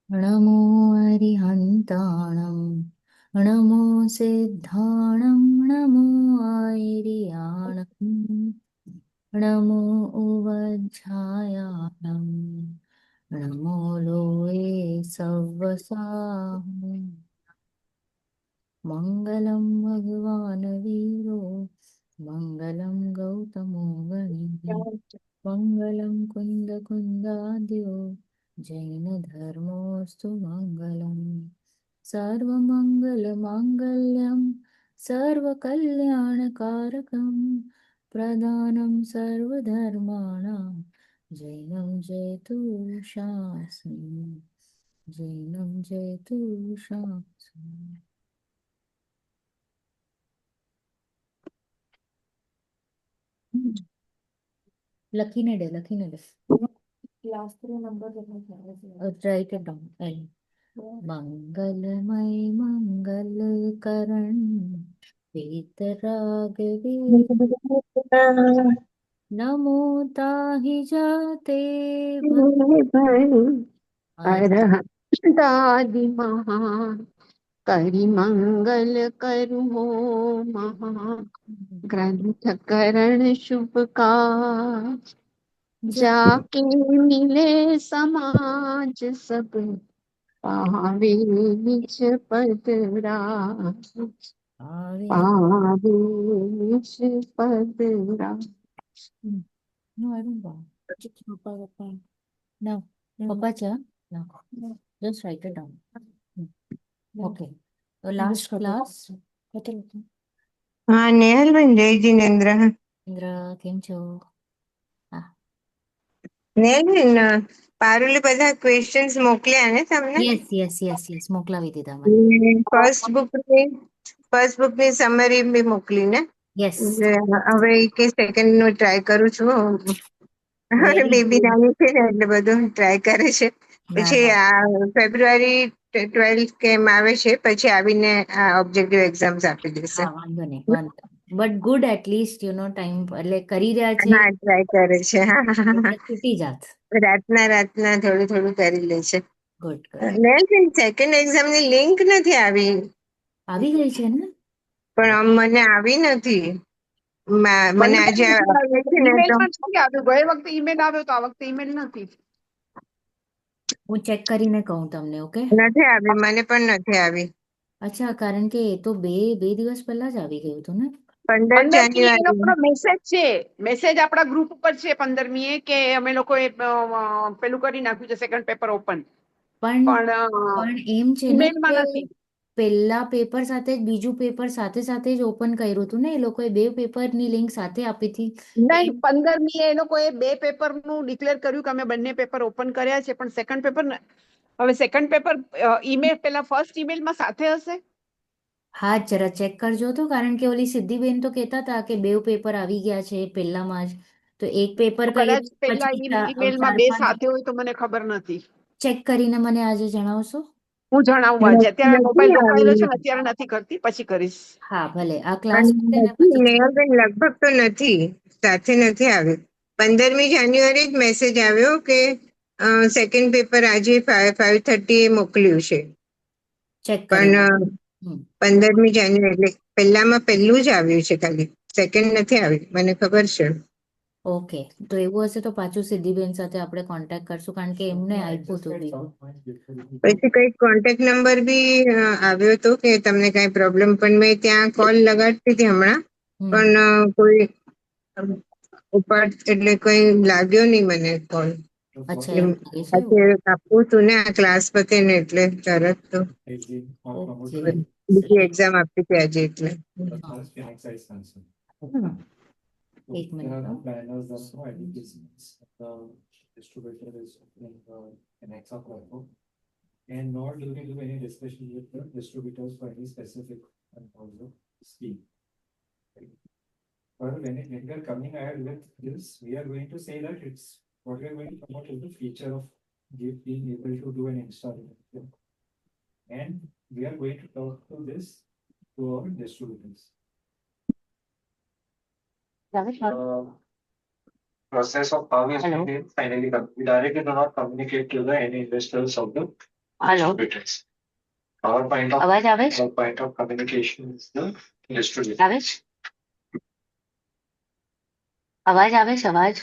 नमो अरिहन्ताणं नमो सिद्धाणं नमो आयर्याणं नमो उवज्झायाणं नमो लोये सव्वसाहम् मङ्गलं भगवान् वीरो मङ्गलं गौतमो गणिः मङ्गलं कुन्दकुन्दाद्यो जैनधर्मोऽस्तु मङ्गलम् सर्वमङ्गलमाङ्गल्यं सर्वकल्याणकारकं प्रदानं सर्वधर्माणां जैनं जयतु शास्त्रम् जैनं जयतु शास्त्रम् લખીને દે ક્લાસનો નંબર રાઈટ ઇટ ડાઉન મંગલમય મંગલકરણ વીતરાગવે નમો તાહિ જાતે दादी महा करि मंगल करु हो महा ग्रंथ करण शुभ काज जाके मिले समाज सब पावे निज पद राज पावे निज पद राज No, I don't want. No, Papa cha. No, just write it down. Okay. The last class. हाँ नेहल बेन जय जिनेन्द्र ઇન્દ્ર કેમ છો? નેહલ બેન પારુલે બધા ક્વેશ્ચન્સ મોકલ્યા ને તમને યસ મોકલાવી દીધા મને. ફર્સ્ટ બુક ની સમરી બી મોકલી ને યસ એટલે હવે કે સેકન્ડ નું ટ્રાય કરું છું અને વેરી બેબી ગુડ. નાની છે ને એટલે બધું ટ્રાય કરે છે ના પછી ના આ ફેબ્રુઆરી 12 કેમ આવે છે પછી આવીને આ ઓબ્જેક્ટિવ એક્ઝામ્સ આપી દેશે હા વાંધો નહીં બટ ગુડ એટલીસ્ટ ટાઈમ એટલે કરી રહ્યા છે હા ટ્રાય કરે છે હા હા, હા, એટલે હા. છૂટી જાત. રાતના થોડું થોડું કરી લે છે ગુડ સેકન્ડ એક્ઝામ ની લિંક નથી આવી આવી ગઈ છે ને. પણ આમ મને આવી નથી મને આજે આપે છે ને તો ઈમેલમાં નથી આવ્યું. ગયે વખતે ઈમેલ આવ્યો તો આ વખતે ઈમેલ નથી. હું ચેક કરીને કહું તમને. ઓકે. નથી આવી મને પણ નથી આવી અચ્છા કારણ કે એ તો બે દિવસ પહેલા જ આવી ગયું હતું ને. 15 15મી એ જાન્યુઆરી લોકોનો મેસેજ છે. મેસેજ આપણા ગ્રુપ ઉપર છે 15મી કે અમે લોકોએ પેલું કરી નાખ્યું છે સેકન્ડ પેપર ઓપન. પણ પણ એમ છે ને ઈમેલમાં કે નથી. પહેલા પેપર સાથે જ બીજું પેપર સાથે સાથે જ ઓપન કર્યું હતું ને. એ લોકોએ બે પેપરની લિંક સાથે આપી હતી. નહીં 15મી એ લોકોએ બે પેપરનું ડિક્લેર કર્યું કે અમે બંને પેપર ઓપન કર્યા છે પણ સેકન્ડ પેપર હવે સેકન્ડ પેપર ઈમેલ પેલા ફર્સ્ટ ઈમેલમાં સાથે હશે. હા જરા ચેક કરજો તો કારણ કે ઓલી સિદ્ધિબેન તો કહેતા હતા કે બે પેપર આવી ગયા છે પહેલામાં જ. તો એક પેપર તો કહીએ કદાચ પેલા પછી ઈમેલમાં ચાર બે પાંચ સાથે હોય તો મને ખબર નથી. ચેક કરીને મને આજે જણાવશો. હું જણાવું આજે. અત્યારે મોબાઈલ નથી રોકાયેલો છે આવી ને અત્યારે નથી કરતી પછી કરીશ. હા ભલે આ ક્લાસ પતે પણ ને પછી check. નેહાબેન લગભગ તો નથી સાથે નથી આવ્યું 15મી જાન્યુઆરી જ મેસેજ આવ્યો કે સેકન્ડ પેપર આજે 5:30 એ મોકલ્યું છે ચેક પણ કરીને. હમ 15મી જાન્યુઆરી એટલે પહેલામાં પહેલું જ આવ્યું છે ખાલી સેકન્ડ નથી આવ્યું મને ખબર છે ઓકે તો એવું હશે તો પાછું સિદ્ધિબેન સાથે આપણે કોન્ટેક્ટ કરશું કારણ કે એમને આપ્યું હતું બીજું. પછી કઈક કોન્ટેક્ટ નંબર બી આવ્યો હતો કે તમને કઈ પ્રોબ્લેમ પણ મેં ત્યાં કોલ લગાડતી હતી હમણાં હમ પણ કોઈ ઉપાડ એટલે કોઈ લાગ્યો નહીં મને કોલ અચ્છા એમ લાગે છે એવું. પછી આપવું હતું ને આ ક્લાસ પતે ને એટલે તરત તો ઓકે બીજી એક્ઝામ આપી હતી આજે એટલે એક મિનિટ હો. And not looking to any discussion with the distributors for any specific also scheme. But when we are coming ahead with this, we are going to say that it's what we are going to promote is the feature of being able to do an installation. And we are going to talk to this to our distributors. Process of how we finally we directly do not communicate to the any investors of the Hello. Our point of અવાજ આવે છે? our point of communication is the distribution. આવે છે? અવાજ આવે છે? અવાજ?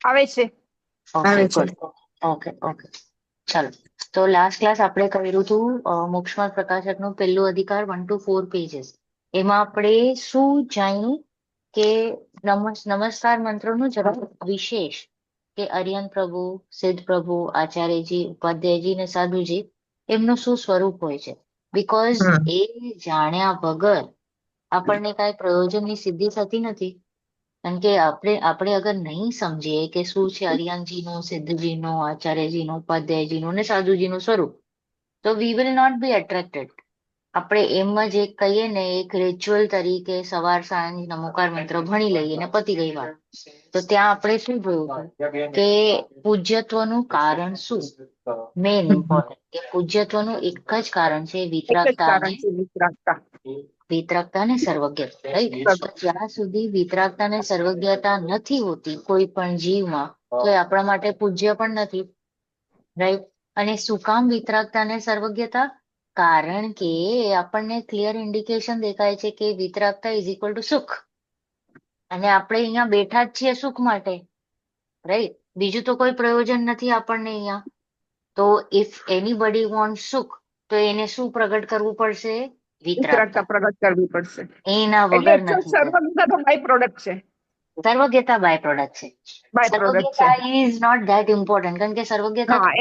આવે છે. ઓકે, આવે છે. ગુડ. Okay, okay. ચાલો. તો લાસ્ટ ક્લાસ આપણે કર્યું હતું મોક્ષમાર્ગ પ્રકાશકનું પહેલું અધિકાર 1 to 4 પેજીસ. એમાં આપણે શું જાણ્યું કે નમસ્કાર મંત્રનું જરા વિશેષ કે અરિયન પ્રભુ, સિદ્ધ પ્રભુ, આચાર્યજી, ઉપાધ્યાયજી ને સાધુજી એમનું શું સ્વરૂપ હોય છે. બીકોઝ હા. એ જાણ્યા વગર આપણને કાંઈ પ્રયોજનની સિદ્ધિ થતી નથી. કારણ કે આપણે અગર નહીં સમજીએ કે શું છે અરિયનજીનું, સિદ્ધજીનું, આચાર્યજીનું, ઉપાધ્યાયજીનું ને સાધુજીનું સ્વરૂપ, તો we will not be attracted. આપણે એમ જ એક કહીએ ને એક રિચ્યુઅલ તરીકે સવાર સાંજ નમોકાર મંત્ર ભણી લઈએ ને પતી ગઈ વાત. તો ત્યાં આપણે શું જોયું કે પૂજ્યત્વનું કારણ શું? મેઇન ઇમ્પોર્ટન્ટ કે પૂજ્યત્વનું એક જ કારણ છે એક જ વિતરાગતા અને કારણ છે વિતરાગતા. વિતરાગતા ને સર્વજ્ઞતા, રાઈટ? તો જ્યાં સુધી વિતરાગતા ને સર્વજ્ઞતા નથી હોતી કોઈ પણ જીવમાં, તો એ આપણા માટે પૂજ્ય પણ નથી, રાઈટ? અને શું કામ વિતરાગતા ને સર્વજ્ઞતા? કારણ કે આપણને ક્લિયર ઇન્ડિકેશન દેખાય છે કે વિતરાગતા ઇઝ ઇક્વલ ટુ સુખ, અને આપણે અહીંયા બેઠા જ છીએ સુખ માટે, રાઈટ? બીજું તો કોઈ પ્રયોજન નથી આપણને અહીંયા. તો ઇફ એનીબડી વોન્ટ સુખ, તો એને શું પ્રગટ કરવું પડશે? વિતરાગતા વિતરાગતા. પ્રગટ કરવી પડશે. એના એટલે વગર actual નથી થતું. સર્વજ્ઞતા તો બાય પ્રોડક્ટ છે. સર્વજ્ઞતા બાય પ્રોડક્ટ છે. બાય પ્રોડક્ટ છે. સર્વજ્ઞતા ઇઝ નોટ ધેટ ઇમ્પોર્ટન્ટ, કારણ કે સર્વજ્ઞતા હા,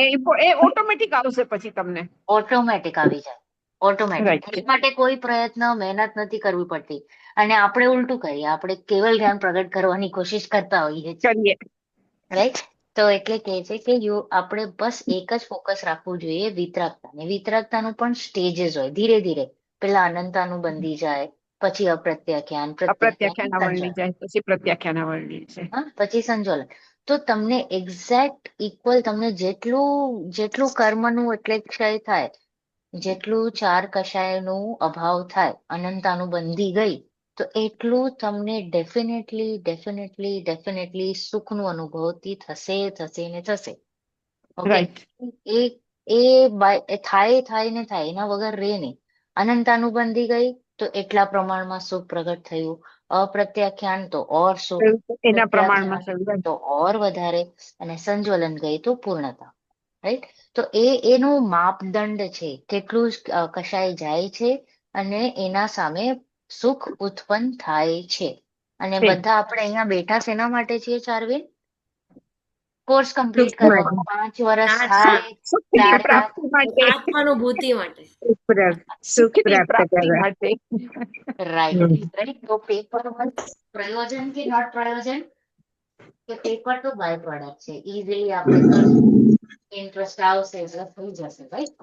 એ ઓટોમેટિક આવશે પછી તમને. ઓટોમેટિક આવી જાય, ઓટોમેટિક. રાઈટ. એ માટે કોઈ પ્રયત્ન મહેનત નથી કરવી પડતી. અને આપણે ઉલટું કરીએ, આપણે કેવલ જ્ઞાન પ્રગટ કરવાની કોશિશ કરતા હોઈએ છીએ, કરીએ. રાઈટ? તો એટલે કહે છે કે આપણે બસ એક જ ફોકસ રાખવું જોઈએ વિતરાગતા. ને વિતરાગતાનું પણ સ્ટેજીસ હોય, ધીરે ધીરે. પેલા અનંતાનું બંધી જાય, પછી અપ્રત્યાખ્યાન, પ્રત્યાખ્યાન, અપ્રત્યાખ્યાન વર્ણિ સંજોલન. જાય, પછી પ્રત્યાખ્યાન વર્ણિ છે. હા, પછી સંજોલન. તો તમને એક્ઝેક્ટ ઇક્વલ, તમને જેટલું કર્મનું એટલે ક્ષય થાય, જેટલું ચાર કષાયનું અભાવ થાય, અનંતાનું બંધી ગઈ, તો એટલું તમને ડેફિનેટલી સુખનું અનુભવતી થશે ને થશે. ઓકે? રાઈટ. એ થાય ને થાય, એના વગર રહે નહીં. અનંતાનું બંધી ગઈ તો એટલા પ્રમાણમાં સુખ પ્રગટ થયું. અપ્રત્યાખ્યાન તો ઓર સુખ, એના પ્રમાણમાં પ્રત્યાખ્યાન તો ઓર વધારે, અને સંજ્વલન ગઈ તો પૂર્ણતા, રાઈટ? તો એનું માપદંડ છે કેટલું કશાય જાય છે અને એના સામે સુખ ઉત્પન્ન થાય છે. અને છે. બધા આપણે અહીંયા બેઠા શેના માટે છીએ ચારવીર? કોર્સ કમ્પ્લીટ કરવાનો. 5 વર્ષ થાય સુખની ત્યાર પ્રાપ્તિ માટે. આત્માનુભૂતિ માટે. સુખ સુખની પ્રાપ્ત પ્રાપ્તિ કરવા. માટે. રાઈટ. તો પેપર પ્રયોજન કે નોટ પ્રયોજન? કે પેપર તો બાય પ્રોડક્ટ છે. ઇઝીલી આપણે કરશું, ઇન્ટરેસ્ટ આવશે એટલે થઈ જશે, રાઈટ?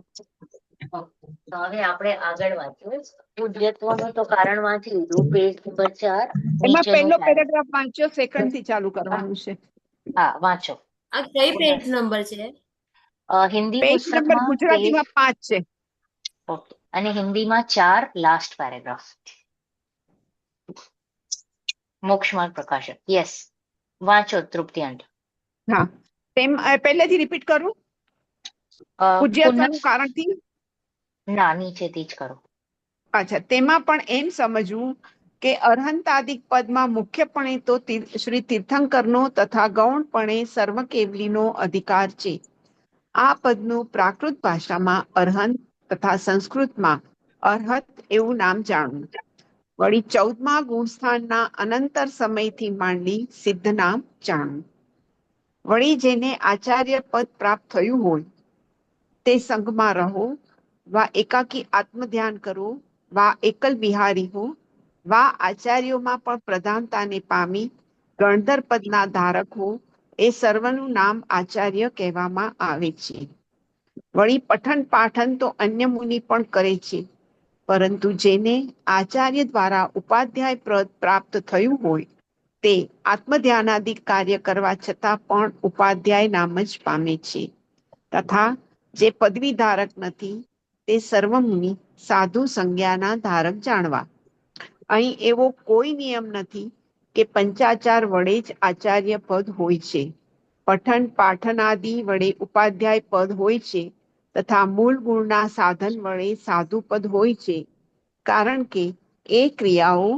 તો હવે આપણે આગળ વાંચીએ. પૂજ્યત્વનું તો કારણ વાંચી લીધું, પેજ નંબર 4. એમાં નીચેનું પહેલો પેરેગ્રાફ. પેરેગ્રાફ વાંચ્યો, સેકન્ડ થી ચાલુ કરવાનું છે. હા, વાંચો. આ કઈ પેજ નંબર છે? હિન્દી પેજ નંબર પુસ્તકમાં ગુજરાતીમાં 5 છે. ઓકે, અને હિન્દીમાં 4 લાસ્ટ પેરેગ્રાફ. મોક્ષમાર્ગ પ્રકાશક. યસ, વાંચો તૃપ્તિઅંત. હા, તેમ પહેલેથી રિપીટ કરું. પૂજ્યત્વનું કારણથી. ના, નીચેથી જ કરો. અચ્છા, તેમાં પણ એમ સમજવું કે અર્હંતાદિક પદમાં મુખ્યપણે તો શ્રી તીર્થંકરનો તથા ગૌણપણે સર્વકેવલીનો અધિકાર છે. આ પદનું પ્રાકૃત ભાષામાં અર્હંત તથા સંસ્કૃતમાં અર્હત એવું નામ જાણવું. વળી 14મા ગુણસ્થાનના અનંતર સમયથી માંડી સિદ્ધ નામ જાણવું. વળી જેને આચાર્ય પદ પ્રાપ્ત થયું હોય તે સંઘમાં રહો, વા એકાકી આત્મધ્યાન કરો, વા એકલ બિહારી હો, વા આચાર્યોમાં પણ પ્રધાનતાને પામી ગણધર પદના ધારક હો, એ સર્વનું નામ આચાર્ય કહેવામાં આવે છે. વળી પઠન પાઠન તો અન્ય મુનિ પણ કરે છે, પરંતુ જેને આચાર્ય દ્વારા ઉપાધ્યાય પદ પ્રાપ્ત થયું હોય તે આત્મધ્યાનાદિક કાર્ય કરવા છતાં પણ ઉપાધ્યાય નામ જ પામે છે. તથા જે પદવી ધારક નથી તે સર્વમુનિ સાધુ સંજ્ઞાના ધારક જાણવા. અહીં એવો કોઈ નિયમ નથી કે પંચાચાર વડે જ આચાર્ય પદ હોય છે. પઠન પાઠન આદિ વડે ઉપાધ્યાય પદ હોય છે, તથા મૂળ ગુણના સાધન વડે સાધુ પદ હોય છે, કારણ કે એ ક્રિયાઓ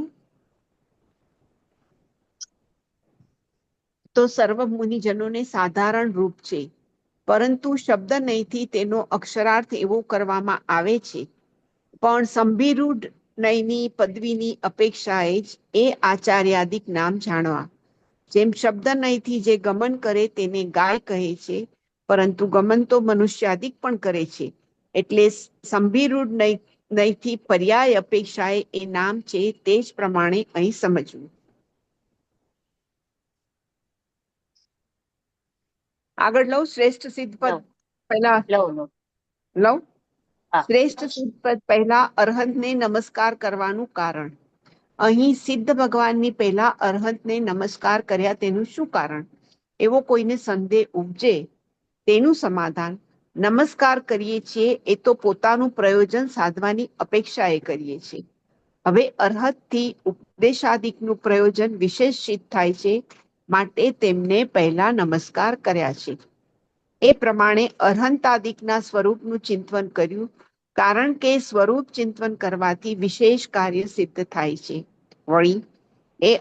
તો સર્વ મુનિજનોને સાધારણ રૂપ છે, પરંતુ શબ્દ નહીંથી તેનો અક્ષરાર્થ એવો કરવામાં આવે છે. પણ સંભિરૂઢ નયની પદવીની અપેક્ષાએ જ એ આચાર્યાદિક નામ જાણવા. જેમ શબ્દ નયથી જે ગમન કરે તેને ગાય કહે છે, પરંતુ ગમન તો મનુષ્યાદિક પણ કરે છે, એટલે સંભિરૂઢ નયથી પર્યાય અપેક્ષાએ એ નામ છે, તે જ પ્રમાણે અહીં સમજવું. આગળ લઉં શ્રેષ્ઠ સિદ્ધ પદ લવ પહેલા લવ લવ લઉં. હા. શ્રેષ્ઠ સિદ્ધ પદ પહેલા અરહંતને નમસ્કાર કરવાનું કારણ. અહીં સિદ્ધ ભગવાનની પહેલા અરહંતને નમસ્કાર કર્યા તેનું શું કારણ? એવો કોઈને સંદેહ ઉપજે તેનું સમાધાન, નમસ્કાર કરીએ છીએ એ તો પોતાનું પ્રયોજન સાધવાની અપેક્ષાએ કરીએ છીએ. હવે અરહતથી ઉપદેશાદિકનું પ્રયોજન વિશેષ સિદ્ધ થાય છે, માટે તેમને પહેલા નમસ્કાર કર્યા છે. એ પ્રમાણે અરહંતાદિકના સ્વરૂપનું ચિંતન કર્યું, કારણ કે સ્વરૂપ ચિંતન કરવાથી વિશેષ કાર્ય સિદ્ધ થાય છે. વળી એ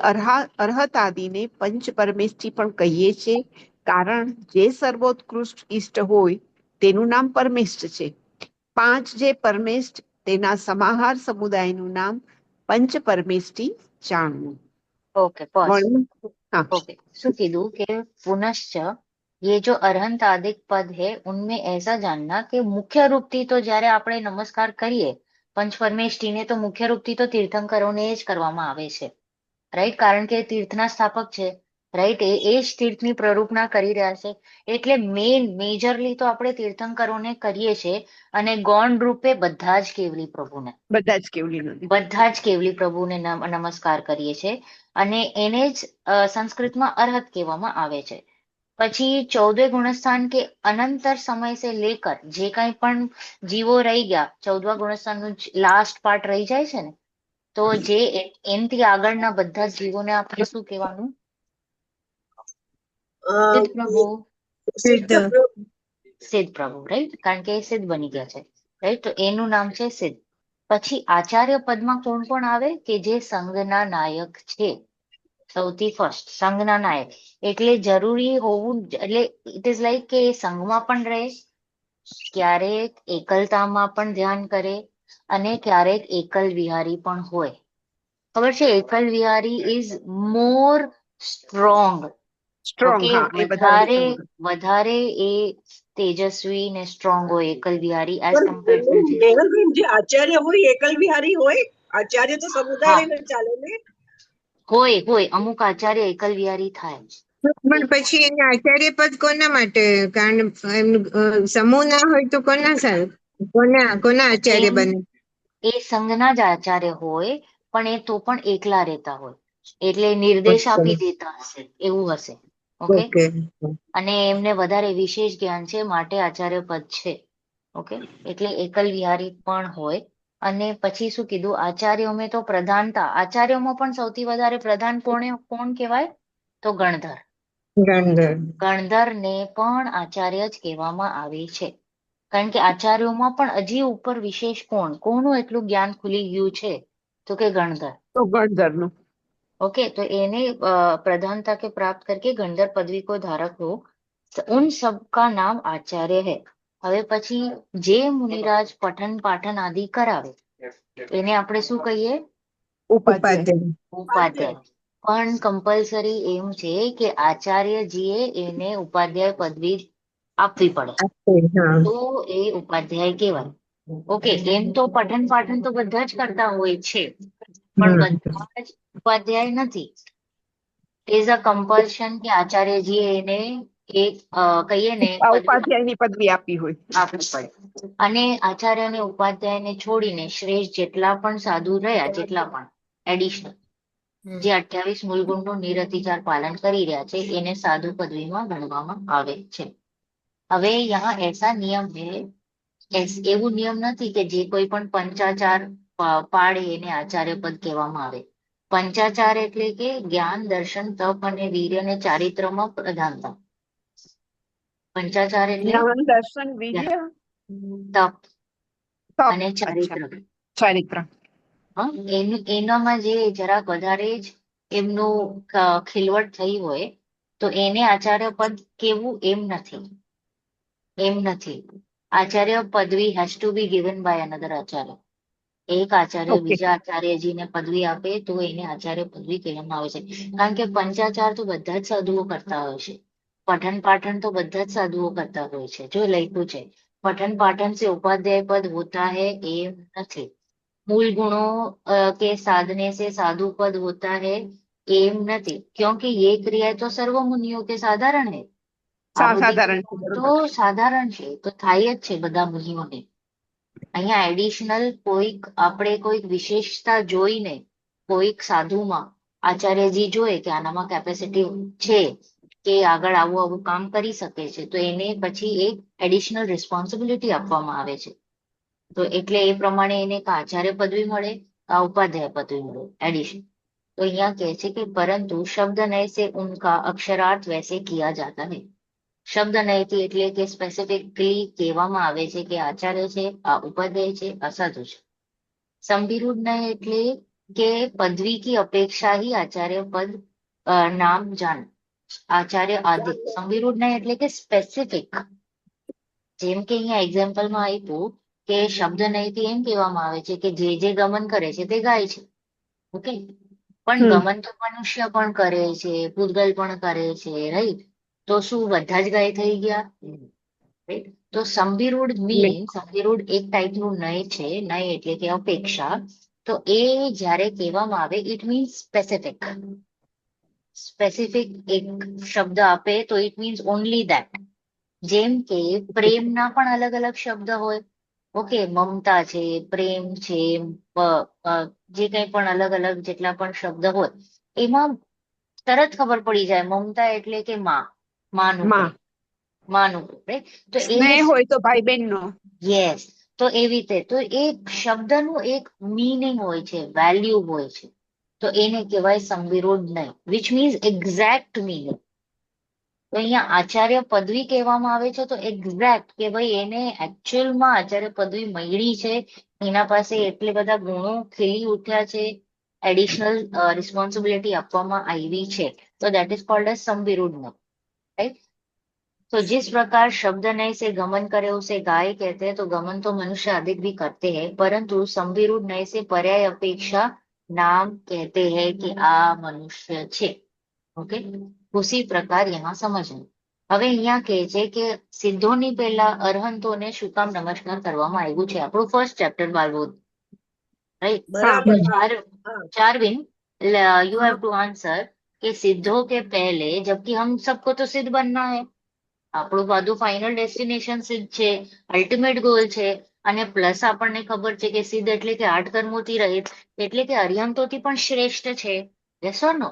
અરહતાદિને પંચ પરમેષ્ઠી પણ કહીએ છીએ, કારણ જે સર્વોત્કૃષ્ટ ઇષ્ટ હોય તેનું નામ પરમેષ્ઠ છે. પાંચ જે પરમેષ્ઠ તેના સમાહાર સમુદાયનું નામ પંચ પરમેષ્ઠી જાણવું. ओके पॉज વળી હા ओके सो कीधु के पुनश्च ये जो अरहंत आदिक पद है उनमें ऐसा जानना कि मुख्य रूप थी तो જ્યારે આપણે નમસ્કાર કરીએ પંચ પરમેષ્ઠીને તો મુખ્ય રૂપથી તો તીર્થંકરોને જ કરવામાં આવે છે, રાઈટ? કારણ કે તીર્થના સ્થાપક છે, રાઈટ? એ જ તીર્થની પ્રરૂપના કરી રહ્યા છે, એટલે મેજરલી તો આપણે તીર્થંકરોને કરીએ છીએ, અને ગૌણ રૂપે બધા જ કેવલી પ્રભુને બધા જ કેવલી બધા જ કેવલી પ્રભુને નમસ્કાર કરીએ છીએ, અને એને જ સંસ્કૃતમાં અરહત કહેવામાં આવે છે. પછી 14 ગુણસ્થાન કે અનંતર સમય સે લેકર જે કંઈ પણ જીવો રહી ગયા, 14 ગુણસ્થાનનું લાસ્ટ પાર્ટ રહી જાય છે ને, તો જે એનથી આગળના બધા જ જીવોને આપણે શું કહેવાનું? સિદ્ધ પ્રભુ. સિદ્ધ સિદ્ધ પ્રભુ, રાઈટ? કારણ કે એ સિદ્ધ બની ગયા છે, રાઈટ? તો એનું નામ છે સિદ્ધ. પછી આચાર્ય પદમાં કોણ કોણ આવે? કે જે સંઘના નાયક છે. સૌથી ફર્સ્ટ સંઘના નાયક, એટલે જરૂરી હોવું, એટલે ઇટ ઇઝ લાઈક કે સંઘમાં પણ રહે, ક્યારેક એકલતામાં પણ ધ્યાન કરે, અને ક્યારેક એકલ વિહારી પણ હોય. ખબર છે, એકલ Vihari is more strong. Strong. Okay, હા, એ વધારે બધા વધારે એ તેજસ્વી ને સ્ટ્રોંગ હોય એકલ વિહારી એઝ કમ્પેર ટુ જે જે આચાર્ય હોય એકલ વિહારી હોય, આચાર્ય તો સમુદાય હા લઈને ચાલે ને. હોય અમુક આચાર્ય એકલ વિહારી થાય. પણ પછી એને આચાર્ય પદ કોના માટે? કારણ એમ સમૂહ ના હોય તો કોના આચાર્ય એમ બને? એ સંઘના જ આચાર્ય હોય, પણ એ તો પણ એકલા રહેતા હોય, એટલે નિર્દેશ આપી દેતા હશે, એવું હશે. Okay, okay. અને એમને વધારે વિશેષ જ્ઞાન છે, માટે આચાર્ય પદ છે. ઓકે, એટલે એકલ વિહારી પણ હોય. અને પછી શું કીધું? આચાર્યોમાં તો પ્રધાનતા, આચાર્યોમાં પણ સૌથી વધારે પ્રધાન કોણ કહેવાય? તો ગણધર. ગણધરને પણ આચાર્ય જ કહેવામાં આવે છે, કારણ કે આચાર્યોમાં પણ હજી ઉપર વિશેષ કોનું એટલું જ્ઞાન ખુલી ગયું છે? તો કે ગણધર. તો ગણધરનું. ओके, तो इन्हें प्रधानता के प्राप्त करके गंधर पदवी को धारक हो, उन सबका नाम आचार्य है. હવે પછી જે મુનિરાજ પઠન પાઠન આદિ કરાવે એને આપણે શું કહીએ? ઉપાધ્યાય. ઉપાધ્યાય. પણ કમ્પલસરી એમ છે કે આચાર્યજીએ એને ઉપાધ્યાય પદવી આપવી પડે, તો એ ઉપાધ્યાય કહેવાય. ઓકે, એમ તો પઠન પાઠન તો બધા જ કરતા હોય છે, પણ બધા જ ઉપાધ્યાય નથી. ઇઝ અ કમ્પલ્શન કે આચાર્યજી એને એક કહીએ ને ઉપાધ્યાયની પદવી આપી હોય. આપવી પડે. અને આચાર્યને ઉપાધ્યાયને છોડીને શ્રેષ્ઠ જેટલા પણ સાધુ રહ્યા, જેટલા પણ એડિશનલ જે 28 મૂળગુણનું નિરતિચાર પાલન કરી રહ્યા છે, એને સાધુ પદવીમાં ગણવામાં આવે છે. હવે યહાં એસા નિયમ હે, એવું નિયમ નથી કે જે કોઈ પણ પંચાચાર પાડે એને આચાર્ય પદ કહેવામાં આવે. પંચાચાર એટલે કે જ્ઞાન, દર્શન, તપ અને વીર્ય અને ચારિત્રમાં પ્રધાનતા. પંચાચાર એટલે જ્ઞાન, દર્શન, વીર્ય તપ તપ, અને અચ્છા, ચારિત્ર. ચારિત્ર. હા, એનામાં જે જરાક વધારે જ એમનું ખીલવટ થઈ હોય તો એને આચાર્ય પદ કેવું એમ નથી. આચાર્ય પદવી has to be given by another acharya. એક આચાર્ય ઓકે. બીજા આચાર્યજીને પદવી આપે તો એને આચાર્ય પદવી કહેવામાં આવે છે. કારણ કે પંચાચાર તો બધા જ સાધુઓ કરતા હોય છે. પઠન પાઠન તો બધા જ સાધુઓ કરતા હોય છે. જો લખ્યું છે પઠન પાઠન से उपाध्याय पद होता है એમ નથી. मूल गुणों के साधने से साधु पद होता है एम નથી. क्योंकि ये क्रिया तो सर्व मुनियों के साधारण है. આ બધી સાધારણ છે, ક્રિયાઓ તો બરોબર. સાધારણ છે, તો થાય જ છે બધા મુનિઓને. અહીંયા એડિશનલ કોઈક વિશેષતા જોઈને કોઈક સાધુમાં આચાર્યજી જોએ કે આનામાં કેપેસિટી છે કે આગળ આવું કામ કરી શકે છે તો એને પછી એક એડિશનલ રિસ્પોન્સિબિલિટી આપવામાં આવે છે. તો એટલે એ પ્રમાણે એને એક આચાર્ય પદવી મળે, આ ઉપાધ્યાય પદવી મળે એડિશન. તો અહીંયા કહે છે કે પરંતુ શબ્દ નય से उनका अक्षरार्थ वैसे किया जाता है. શબ્દ નયથી એટલે કે સ્પેસિફિકલી કહેવામાં આવે છે કે આચાર્ય છે, આ ઉપાધ્યાય છે, આ સાધુ છે. સંવિરુદ્ધ નય એટલે કે પદવી की अपेक्षा ही आचार्य पद नाम जान. આચાર્ય આદિ. સંવિરુદ્ધ નય એટલે કે સ્પેસિફિક. જેમ કે અહીંયા એક્ઝામ્પલમાં આપ્યું કે શબ્દ નયથી એમ કહેવામાં આવે છે કે જે ગમન કરે છે તે ગાય છે. ઓકે, પણ હમ. ગમન તો મનુષ્ય પણ કરે છે, પૂતગલ પણ કરે છે, રાઈટ? તો શું બધા જ ગાય થઈ ગયા? રાઈટ. તો સંવિરુદ્ધ સંવિરુદ્ધ એક ટાઈપનું નય છે. નય એટલે કે અપેક્ષા. તો એ જ્યારે કહેવામાં આવે ઇટ મીન્સ સ્પેસિફિક એક શબ્દ આપે તો ઇટ મીન્સ ઓનલી ધેટ. જેમ કે પ્રેમના પણ અલગ અલગ શબ્દ હોય. ઓકે, મમતા છે, પ્રેમ છે, જે કંઈ પણ અલગ અલગ જેટલા પણ શબ્દ હોય એમાં તરત ખબર પડી જાય મમતા એટલે કે માનું માં. પ્રેમ, માનું પ્રેમ, right? તો એને સ્નેહ હોય તો ભાઈ બહેન નો. યસ. તો એવી રીતે તો એક શબ્દનું એક મીનિંગ હોય છે, વેલ્યુ હોય છે. તો એને કહેવાય સંવિરોધ નય, વિચ મીન્સ એક્ઝેક્ટ મીનિંગ. તો અહીંયા આચાર્ય પદવી કહેવામાં આવે છે તો એક્ઝેક્ટ કે ભાઈ એને એકચ્યુઅલમાં આચાર્ય પદવી મળી છે, એના પાસે એટલે બધા ગુણો ખીલી ઉઠ્યા છે, एडिशनल रिस्पॉन्सिबिलिटी આપવામાં આવી છે, तो दैट इज कॉल्ड एज संविरुद्ध नय, राइट? तो जिस प्रकार शब्द नय से गमन करे उसे गाय कहते हैं, तो गमन तो मनुष्य अधिक भी करते हैं, परंतु संविरुद्ध नय से पर्याय अपेक्षा नाम कहते हैं कि आ मनुष्य છે. ओके, उसी प्रकार यहाँ समझવું. હવે અહીંયા કહે છે કે સિદ્ધોની પહેલા અરહંતોને શું કામ નમસ્કાર કરવામાં આવ્યું છે. આપણું ફર્સ્ટ ચેપ્ટર બાલબોધ, राइट? बराबर हाँ चार हाँ चारविन, यू हैव टू आंसर कि सिद्धों के पहले, जबकि हम सबको तो सिद्ध बनना है, આપણું બધું ફાઇનલ ડેસ્ટિનેશન સિદ્ધ છે, અલ્ટિમેટ ગોલ છે, અને પ્લસ આપણને ખબર છે કે સિદ્ધ એટલે કે 8 કર્મોથી રહિત, એટલે કે અરિહંતોથી પણ શ્રેષ્ઠ છે. Yes or no?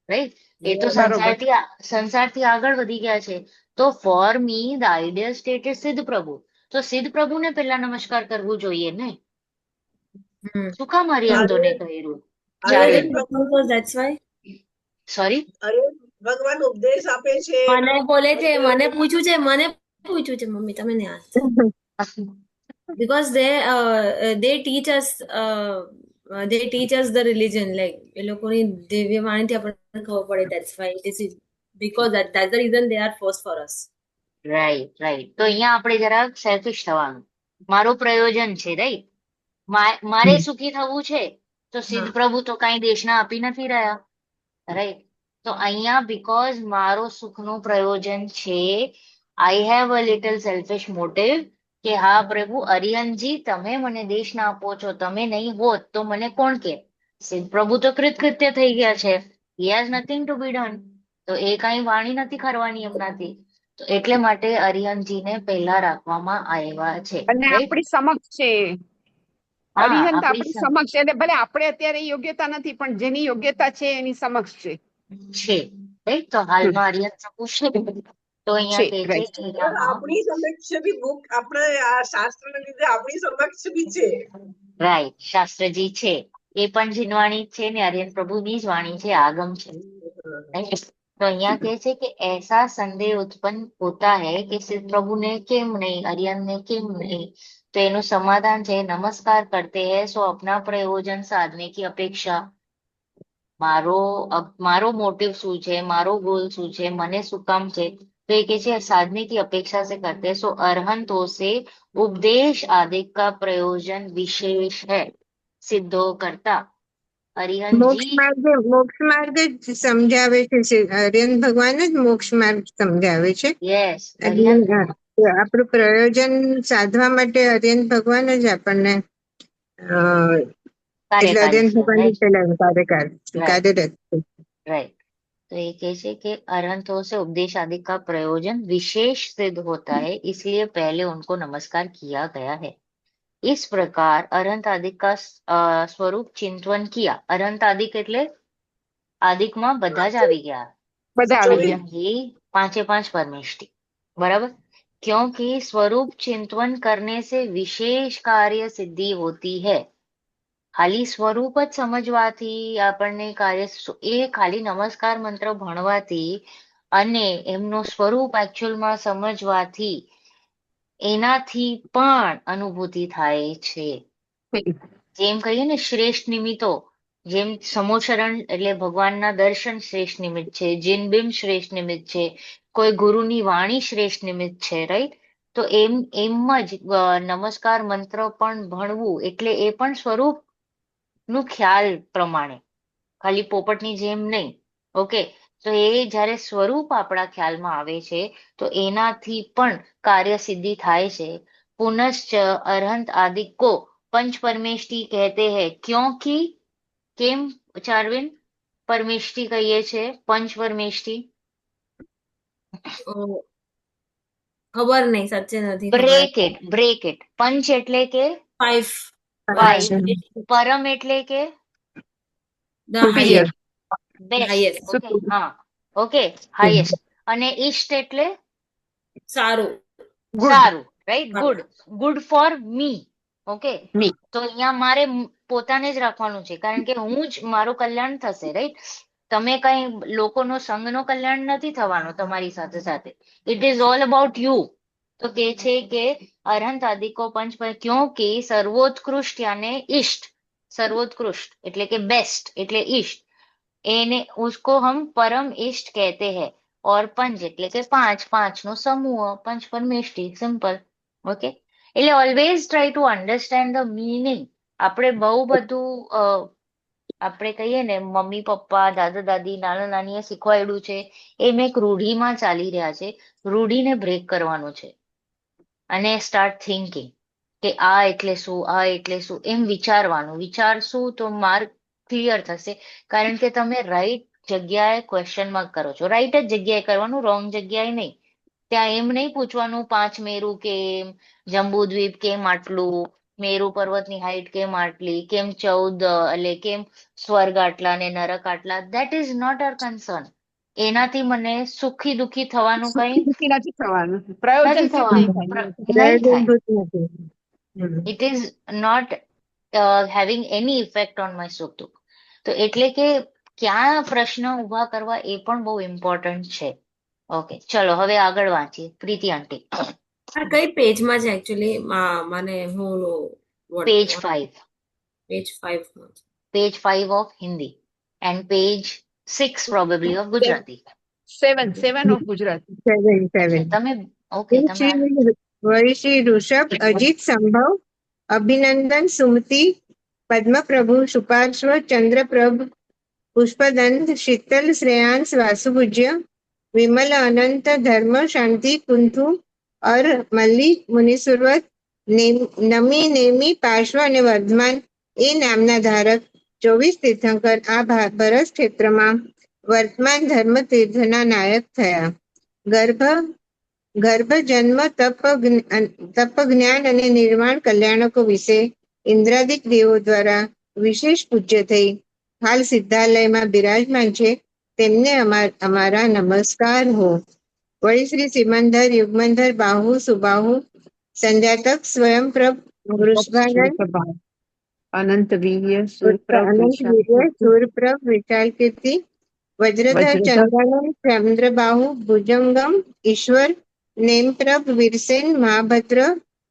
રાઈટ? એ તો બરોબર. સંસારથી આગળ વધી ગયા છે. તો for me the ideal state is સિદ્ધ પ્રભુ. તો સિદ્ધ પ્રભુને પહેલા નમસ્કાર કરવું જોઈએ ને? શું કામ અરિહંતોને કહ્યું? અરે ચાર, that's why સોરી, અરે ભગવાન ઉપદેશ આપે છે મને બોલે છે મને પૂછ્યું છે મમ્મી તમે નહીં answer because they teach us the religion like એ લોકોની દિવ્ય વાણીથી આપણને ખબર પડે that's why this is because that's the reason they are forced for us. Right right. તો અહીંયા આપણે જરા સેલ્ફિશ થવાનું, મારું પ્રયોજન છે, રાઈટ? મારે સુખી થવું છે તો સિદ્ધ પ્રભુ તો કઈ દેશના આપી નથી રહ્યા, રાઈટ? તો અહીંયા બીકોઝ મારો સુખનું પ્રયોજન છે, I have a little selfish motive કે હા પ્રભુ અરિહંતજી તમે મને દેશ ના આપો છો, તમે નહીં હોત તો મને કોણ કે? સિદ્ધ પ્રભુ તો કૃતકૃત્ય થઈ ગયા છે, he has nothing to be done. તો એ કઈ વાણી નથી ખરવાની એમનાથી, તો એટલે માટે અરિહંતજીને પહેલા રાખવામાં આવ્યા છે, અને રાઈટ? આપણી સમક્ષ છે. હા, અરિહંત આપણી આપણી સમક્ષ છે, એટલે ભલે આપણે અત્યારે યોગ્યતા નથી પણ જેની યોગ્યતા છે એની સમક્ષ છે. છે, રાઈટ? તો હાલમાં અરિહંત પ્રભુ છે. તો અહીંયા છે, કહે છે right. કે પણ અહીંયા આપણી સમક્ષ બી બુક આપણે આ શાસ્ત્રને લીધે આપણી સમક્ષ બી છે રાઈટ, શાસ્ત્રજી છે, એ પણ જીનવાણી જ છે ને અરિહંત પ્રભુની જ વાણી છે, આગમ છે, right? तो અહીંયા કહે છે કે ऐसा संदेह उत्पन्न होता है कि सिद्ध प्रभु ने केम नहीं, अरिहंत ने केम नहीं, तो એનું સમાધાન છે નમસ્કાર करते हैं सो अपना प्रयोजन साधने की अपेक्षा મારો મોટિવ શું છે, મારો ગોલ શું છે, મને શું કામ છે, तो ये किसी साधने की अपेक्षा से करते हैं सो अरहंतों से उपदेश आदि का प्रयोजन विशेष है सिद्धो करता अरिहंत મોક્ષ जी માર્ગ જ સમજાવે છે. અરિહંત ભગવાન જ મોક્ષ માર્ગ સમજાવે છે. यस એટલે अरिहंत આપણું પ્રયોજન સાધવા માટે અરિહંત ભગવાન જ આપણને એટલે कार्यकारी અરિહંત છે ભગવાન राइट પેલા राइट કાર્યરત છે. राइट तो ये कैसे कि अरहंतों से उपदेश आदि का प्रयोजन विशेष सिद्ध होता है इसलिए पहले उनको नमस्कार किया गया है इस प्रकार अरहंत आदि का स्वरूप चिंतन किया अरहंत आदिक એટલે આદિકમાં બધા જ આવી ગયા બધા આવી ગયા क्योंकि पांचे पांच परमेष्टि बराबर क्योंकि स्वरूप चिंतन करने से विशेष कार्य सिद्धि होती है ખાલી સ્વરૂપ જ સમજવાથી આપણને કાર્ય એ ખાલી નમસ્કાર મંત્ર ભણવાથી અને એમનું સ્વરૂપ એકચ્યુઅલમાં સમજવાથી એનાથી પણ અનુભૂતિ થાય છે જેમ કહીએ ને શ્રેષ્ઠ નિમિત્તો જેમ સમોશરણ એટલે ભગવાનના દર્શન શ્રેષ્ઠ નિમિત્ત છે જીનબિંબ શ્રેષ્ઠ નિમિત્ત છે કોઈ ગુરુની વાણી શ્રેષ્ઠ નિમિત્ત છે રાઈટ તો એમ જ નમસ્કાર મંત્ર પણ ભણવું એટલે એ પણ સ્વરૂપ નું ખ્યાલ પ્રમાણે ખાલી પોપટની જેમ નહીં ઓકે તો એ જ્યારે સ્વરૂપ આપણા ખ્યાલમાં આવે છે તો એનાથી પણ કાર્ય સિદ્ધિ થાય છે પુનશ્ચ અરહંત આદિ को पंच परमेष्टि कहते हैं क्योंकि કેમ ચાર્વિન પરમેષ્ટિ કહીએ છે પંચ પરમેષ્ટિ ખબર નહીં સાચે નથી બ્રેક ઇટ પંચ એટલે કે 5 5 પરમ એટલે કે the highest બેસ્ટ ઓકે હા ઓકે હાઈએસ્ટ અને ઈષ્ટ એટલે સારું સારું right good for me okay Me. તો અહીંયા મારે પોતાને જ રાખવાનું છે કારણ કે હું જ મારું કલ્યાણ થશે રાઈટ તમે કઈ લોકોનો સંઘનો કલ્યાણ નથી થવાનો તમારી સાથે સાથે it is all about you તો કે છે કે અરહંત આદિકો પંચ પર ક્યોંકि સર્વોત્કૃષ્ટ યાને ઈષ્ટ સર્વોત્કૃષ્ટ એટલે કે બેસ્ટ એટલે ઈષ્ટ એને उसको हम परम इष्ट कहते हैं और पंच એટલે કે પાંચ નો સમૂહ પંચ પરમેષ્ટિ સિમ્પલ ઓકે એટલે always try to understand the meaning આપણે બહુ બધું આપણે કહીએ ને મમ્મી પપ્પા દાદા દાદી નાના નાનીએ શીખવાડ્યું છે એમ એક રૂઢિમાં ચાલી રહ્યા છે રૂઢિને બ્રેક કરવાનું છે અને સ્ટાર્ટ થિંકિંગ કે આ એટલે શું એમ વિચારશું તો માર્ક ક્લિયર થશે કારણ કે તમે રાઈટ જગ્યાએ ક્વેશ્ચન માર્ક કરો છો રાઈટ જ જગ્યાએ કરવાનું રોંગ જગ્યાએ નહીં ત્યાં એમ નહીં પૂછવાનું 5 મેરુ કેમ જંબુદ્વીપ કેમ આટલું મેરુ પર્વતની હાઈટ કેમ આટલી કેમ 14 એટલે કેમ સ્વર્ગ આટલા ને નરક આટલા that is not our concern એનાથી મને સુખી દુખી થવાનું કઈ સુખી નથી થવાનું પ્રયોજન નથી સિદ્ધ થવાનું નહીં થાય નહીં થાય પ્રયોજનભૂત નથી. It is not having any effect on my sukh dukh તો એટલે કે ક્યાં પ્રશ્ન ઉભા કરવા એ પણ બહુ ઇમ્પોર્ટન્ટ છે ઓકે ચલો હવે આગળ વાંચીએ પ્રીતિ આંટી આ કઈ પેજમાં છે એકચ્યુઅલી મને હું page 5 page 5 page 5 of Hindi and page 6 probably of Gujarati 7 of Gujarati 7 તમે ઓકે તમે વૈશ્રી ઋષભ અજીત સંભવ અભિનંદન સુમતિ પદ્મપ્રભુ સુપાર્શ્વ ચંદ્રપ્રભ પુષ્પદંત શીતલ શ્રેયાંશ વાસુપૂજ્ય વિમલ અનંત ધર્મ શાંતિ કુંથુ અર મલ્લી મુનિસુરવત નમી નેમી પાર્શ્વ અને વર્ધમાન એ નામના ધારક 24 તીર્થંકર આ ભરત ક્ષેત્રમાં વર્તમાન ધર્મ તીર્થના નાયક થયા ગર્ભ જન્મ તપ જ્ઞાન અને નિર્માણ કલ્યાણકો વિશે ઇન્દ્રાદિક દેવો દ્વારા વિશેષ પૂજ્ય થઈ હાલ સિદ્ધાલયમાં બિરાજમાન છે તેમને અમારા નમસ્કાર હો વળી શ્રી સિમંદર યુગમંદર બાહુ સુબાહુ સંજાતક સ્વયંપ્રભ વૃષભાનંદ અનંત વીર્ય અનંત વીર્ય સુરપ્રભ વિશાલ કીર્તિ વજ્રધર ચંદ્રાનન ચંદ્રબાહુ ભુજંગમ ઈશ્વર નેમપ્રભ વીરસેન મહાભદ્ર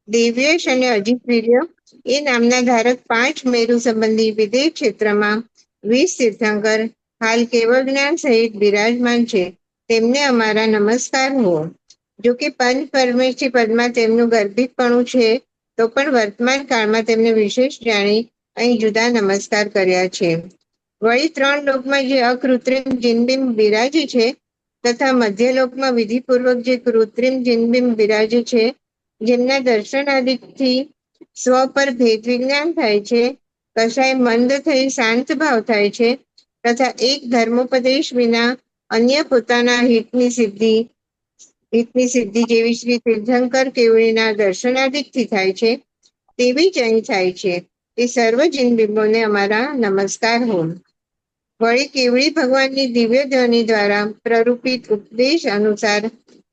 દિવ્યેશ અને અજીતવીર્ય એ નામના ધારક 5 મેરુ સંબંધી વિદેહ ક્ષેત્રમાં 20 તીર્થંકર હાલ કેવળ જ્ઞાન સહિત બિરાજમાન છે. તેમને અમારા નમસ્કાર હો. જો કે પંચ પરમેષ્ઠી પદમાં તેમનું ગર્ભિતપણું છે, તો પણ વર્તમાન કાળમાં તેમને વિશેષ જાણી અહીં જુદા નમસ્કાર કર્યા છે. વળી 3 લોકમાં જે અકૃત્રિમ જિનબિંબ બિરાજે છે તથા મધ્યલોકમાં વિધિપૂર્વક જે કૃત્રિમ જિનબિંબ બિરાજે છે, જેમના દર્શનાદિથી સ્વ પર ભેદ વિજ્ઞાન થાય છે, કશાય મંદ થઈ શાંત ભાવ થાય છે તથા એક ધર્મોપદેશ વિના અન્ય પોતાના હિતની સિદ્ધિ જેવી શ્રી તીર્થંકર કેવળીના દર્શનાદિકથી થાય છે, તેવી જ અહીં થાય છે. એ સર્વ જિનબિંબોને અમારા નમસ્કાર હો. વળી કેવળી ભગવાનની દિવ્ય ધ્વનિ દ્વારા પ્રરૂપિત ઉપદેશ અનુસાર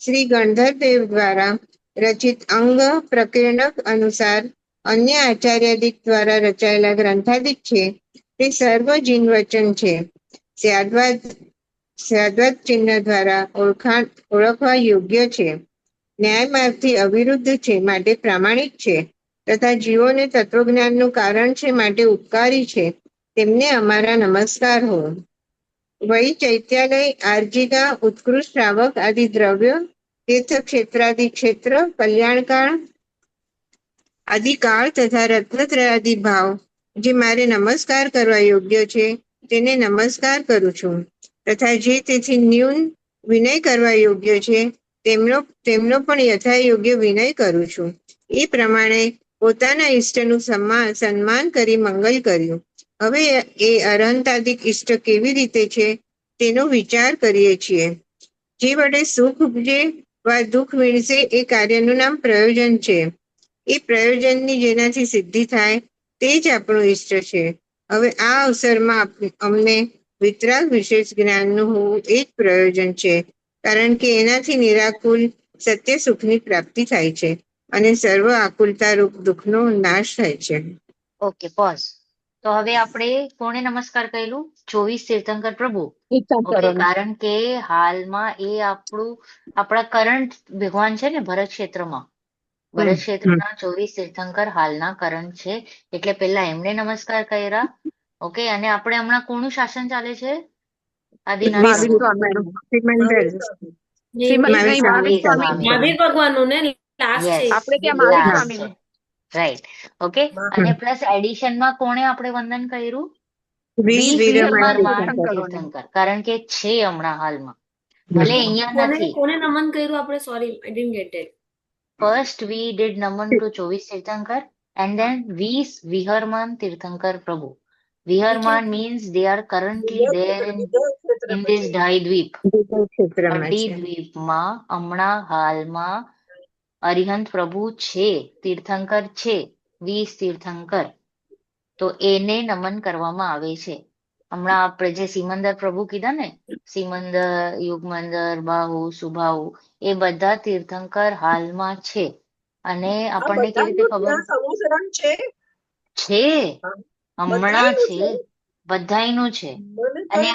શ્રી ગણધર દેવ દ્વારા રચિત અંગ પ્રકીર્ણક અનુસાર અન્ય આચાર્યાદિક દ્વારા રચાયેલા ગ્રંથાદિક છે, તે સર્વ જીન વચન છે. સ્યાદ્વાદ ચિહ્ન દ્વારા ઓળખવા યોગ્ય છે, ન્યાય માર્ગથી અવિરુદ્ધ છે, માટે પ્રામાણિક છે તથા જીવોને તત્વજ્ઞાનનું કારણ છે, માટે ઉપકારી છે. તેમને અમારા નમસ્કાર હો. વળી ચૈત્યાલય, આર્જિકા, ઉત્કૃષ્ટ શ્રાવક આદિ દ્રવ્ય, તીર્થક્ષેત્રાદિ ક્ષેત્ર, કલ્યાણકાળ આદિ કાળ તથા રત્નત્રયાદિ ભાવ જે મારે નમસ્કાર કરવા યોગ્ય છે, તેને નમસ્કાર કરું છું તથા જે તેથી ન્યૂન વિનય કરવા યોગ્ય છે, તેમનો પણ યથાયોગ્ય વિનય કરું છું. એ પ્રમાણે પોતાના ઇષ્ટનું સન્માન કરી મંગલ કર્યું. હવે એ અરહંતાદિક ઇષ્ટ કેવી રીતે છે તેનો વિચાર કરીએ છીએ. જે વડે સુખ ઉપજે વા દુઃખ વીણશે એ કાર્યનું નામ પ્રયોજન છે. એ પ્રયોજનની જેનાથી સિદ્ધિ થાય તે જ આપણું ઇષ્ટ છે. હવે આ અવસરમાં અમને વિતરાગ વિશેષ જ્ઞાનનું હોવું એ જ પ્રયોજન છે, કારણ કે એનાથી નિરાકુલ સત્ય સુખની પ્રાપ્તિ થાય છે અને સર્વ આકુલતા રૂપ દુઃખનો નાશ થાય છે. Okay, pause. તો હવે આપણે કોને નમસ્કાર કરેલું? 24 તીર્થંકર પ્રભુ. ઓકે, કારણ કે હાલમાં એ આપણા કરંટ ભગવાન છે ને ભરત ક્ષેત્રમાં. ભરત ક્ષેત્રના 24 તીર્થંકર હાલના કરંટ છે, એટલે પેલા એમને નમસ્કાર કર્યા. ઓકે, અને આપણે હમણાં કોનું શાસન ચાલે છે? આદિનાથ મહાવીર ભગવાનનું ને લાસ્ટ છે. આપણે ત્યાં મહાવીર લાસ્ટ સ્વામી છે, રાઈટ. ઓકે, અને પ્લસ એડિશનમાં કોણે આપણે વંદન કર્યું? 20 વીરમાન તીર્થંકર, કારણ કે છે હમણાં હાલમાં, ભલે અહીંયા નથી. કોને નમન કર્યું આપણે? Sorry, I didn't get it. First we did Naman to 24 Tirthankar and then 20 Viharman Tirthankar Prabhu. Viharman means they are currently there in this Dhaidweep. Dhaidweepમાં હમણાં હાલમાં અરિહંત પ્રભુ છે, તીર્થંકર છે, 20 તીર્થંકર. તો એને નમન કરવામાં આવે છે. હમણાં આપણે જે સિમંદર પ્રભુ કીધા ને, સિમંદર, યુગમંદર, બાહુ, સુબાહુ, એ બધા તીર્થંકર હાલમાં છે. અને આપણને કેવી રીતે ખબર છે? હમણાં છે, બધાયનું છે. અને આ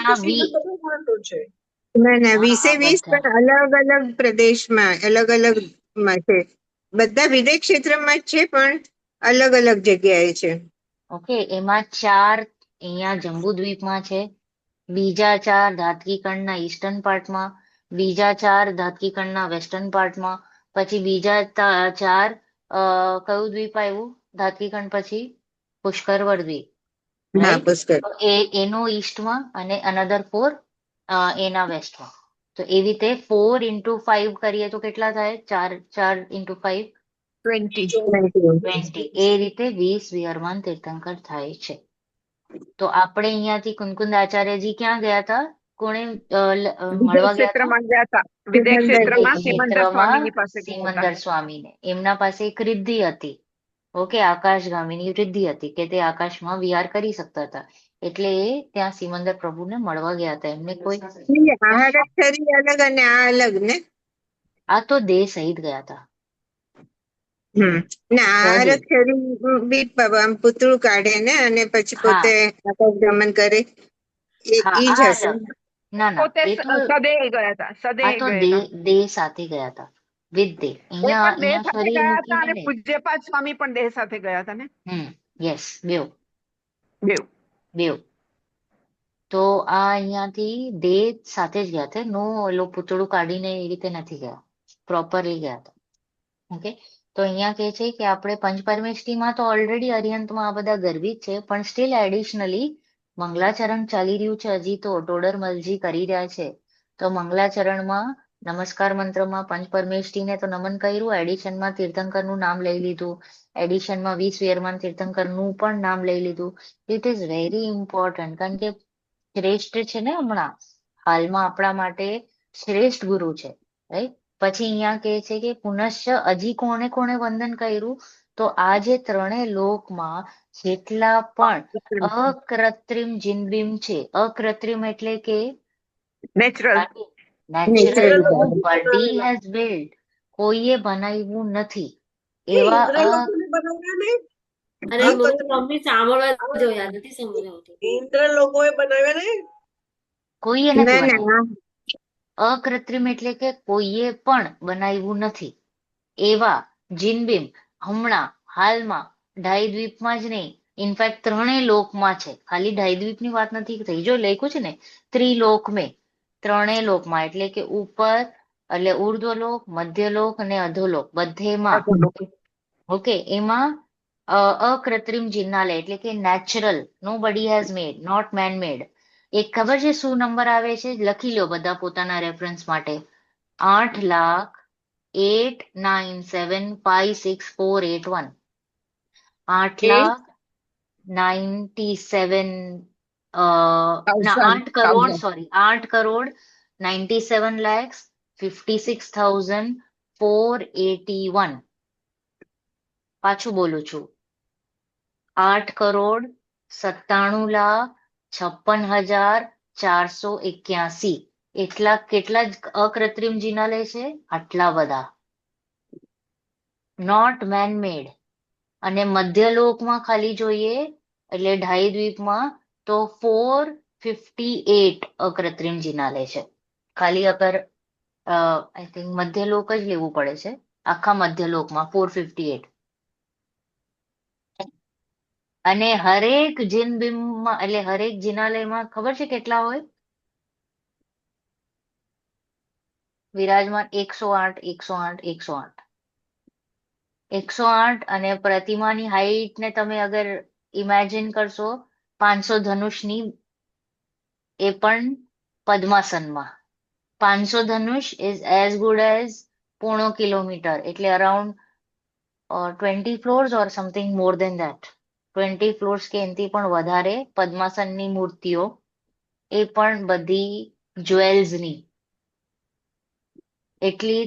ના 20 પણ અલગ અલગ પ્રદેશમાં અલગ અલગ માં છે. બધા વિદેશ ક્ષેત્રમાં જ છે, પણ અલગ અલગ જગ્યાએ છે. ઓકે, એમાં 4 અહીંયા જંબુદ્વીપમાં છે, બીજા 4 ધાતકીકંડના ઈસ્ટર્ન પાર્ટમાં, બીજા 4 ધાતકીકંડના વેસ્ટર્ન પાર્ટમાં, પછી બીજા 4 કયું દ્વીપ આવ્યું ધાતકીકંડ પછી? પુષ્કરવર દ્વીપ. એનો ઈસ્ટમાં અને અનધર 4 એના વેસ્ટમાં. તો એવી રીતે 4 into 5 કરીએ તો કેટલા થાય? 4 into 5 20. એ રીતે 20 વિહરમાન તીર્થંકર થાય છે. તો આપણે અહીંયાથી કુંકુંદ આચાર્યજી ક્યાં ગયા હતા? કોણે મળવા ગયા હતા? સિમંદર સ્વામીને. એમના પાસે એક રિદ્ધિ હતી. ઓકે, આકાશગામીની રિદ્ધિ હતી કે તે આકાશમાં વિહાર કરી શકતા હતા. એટલે એ ત્યાં સિમંદર પ્રભુને મળવા ગયા હતા. એમને કોઈ અલગ અને આ અલગ ને? આ તો દેહ સહિત ગયા હતા. પૂતળું કાઢે ને અને પછી પોતે આકાશ ગમન કરે, એ જ હશે. ના ના, પોતે એ તો સદેહ ગયા હતા, આ સદેહ તો ગયા હતા. દેહ સાથે ગયા હતા, વિથ દેહ. એ અહીંયા પણ દેહ અહીંયા સાથે શરીર ગયા હતા મૂકીને અને નહીં. પૂજ્યપાદ સ્વામી પણ દેહ સાથે ગયા હતા ને, યસ, બેવ બેવ. બેવ. તો આ અહીંયાથી દેહ સાથે જ ગયા હતા, નો ઓલું પૂતળું કાઢીને એ રીતે નથી ગયા, પ્રોપરલી ગયા હતા. ઓકે, તો અહીંયા કહે છે કે આપણે પંચપરમેષ્ઠીમાં તો ઓલરેડી અરિહંતમાં આ બધા ગર્ભિત છે, પણ સ્ટીલ એડિશનલી મંગલાચરણ ચાલી રહ્યું છે હજી, તો ટોડરમલજી કરી રહ્યા છે. તો મંગલાચરણમાં નમસ્કાર મંત્રમાં પંચપરમેષ્ઠીને તો નમન કર્યું, એડિશનમાં તીર્થંકરનું નામ લઈ લીધું, એડિશનમાં વીસ વેરમાન તીર્થંકરનું પણ નામ લઈ લીધું. ઇટ ઇઝ વેરી ઇમ્પોર્ટન્ટ, કારણ કે શ્રેષ્ઠ છે ને હમણાં હાલમાં આપણા માટે શ્રેષ્ઠ ગુરુ છે, રાઈટ. પછી અહીંયા કહે છે કે પુનશ્ચ હજી કોણે કોણે વંદન કર્યું, તો આ જે ત્રણેય લોકમાં જેટલા પણ અકૃત્રિમ જિનબિંબ છે, અકૃત્રિમ એટલે કે નેચરલ. નેચરલ નેચરલ ઇન્દ્ર નો બરાબર. બડી બનાવેલા. હેઝ બિલ્ડ, કોઈએ બનાવ્યું નથી એ એવા ઇન્દ્ર લોકોને બનાવ્યા ને અરે આ મને કથા મમ્મી સાંભળવા જોયા નથી સમજ આવતી. ઇન્દ્ર લોકોએ બનાવ્યા ને કોઈએ નથી ના બનાવ્યું. ના, અકૃત્રિમ એટલે કે કોઈએ પણ બનાવ્યું નથી એવા જિનબિંબ હમણાં હાલમાં ઢાઈદ્વીપમાં જ નહીં, ઇનફેક્ટ ત્રણેય લોકમાં છે. ખાલી ઢાઈદ્વીપની વાત નથી થઈ, જો લખ્યું છે ને ત્રિલોક મેં, ત્રણેય લોકમાં એટલે કે ઉપર એટલે ઉર્ધ્વલોક, મધ્યલોક અને અધોલોક બધેમાં. ઓકે, એમાં અકૃત્રિમ જિન્નાલય એટલે કે natural, nobody has made, not man made. એક ખબર છે શું નંબર આવે છે, લખી લો બધા પોતાના રેફરન્સ માટે. 8,89,756,481. 8,97 ના 8 કરોડ, સોરી 8,97,56,481. પાછું બોલું છું, 8,97,56,481. એટલા કેટલા જ અકૃત્રિમ જિનાલય છે, આટલા બધા, નોટ મેન મેડ. અને મધ્યલોકમાં ખાલી જોઈએ એટલે ઢાઈદ્વીપમાં તો 458 અકૃત્રિમ જિનાલય છે. ખાલી અગર આઈ થિંક મધ્યલોક જ લેવું પડે છે, આખા મધ્યલોકમાં 458. અને હરેક જિનબિંબમાં એટલે હરેક જિનાલયમાં ખબર છે કેટલા હોય વિરાજમાન? 108, 108, 108, 108. અને પ્રતિમાની હાઈટ ને તમે અગર ઇમેજિન કરશો 500 ધનુષની, એ પણ પદ્માસનમાં. 500 ધનુષ is as good as 0.5 kilometre, એટલે around 20 floors or something more than that. 20 floors કે એનાથી પણ વધારે પદ્માસનની મૂર્તિઓ, એ પણ બધી જ્વેલ્સની. એટલી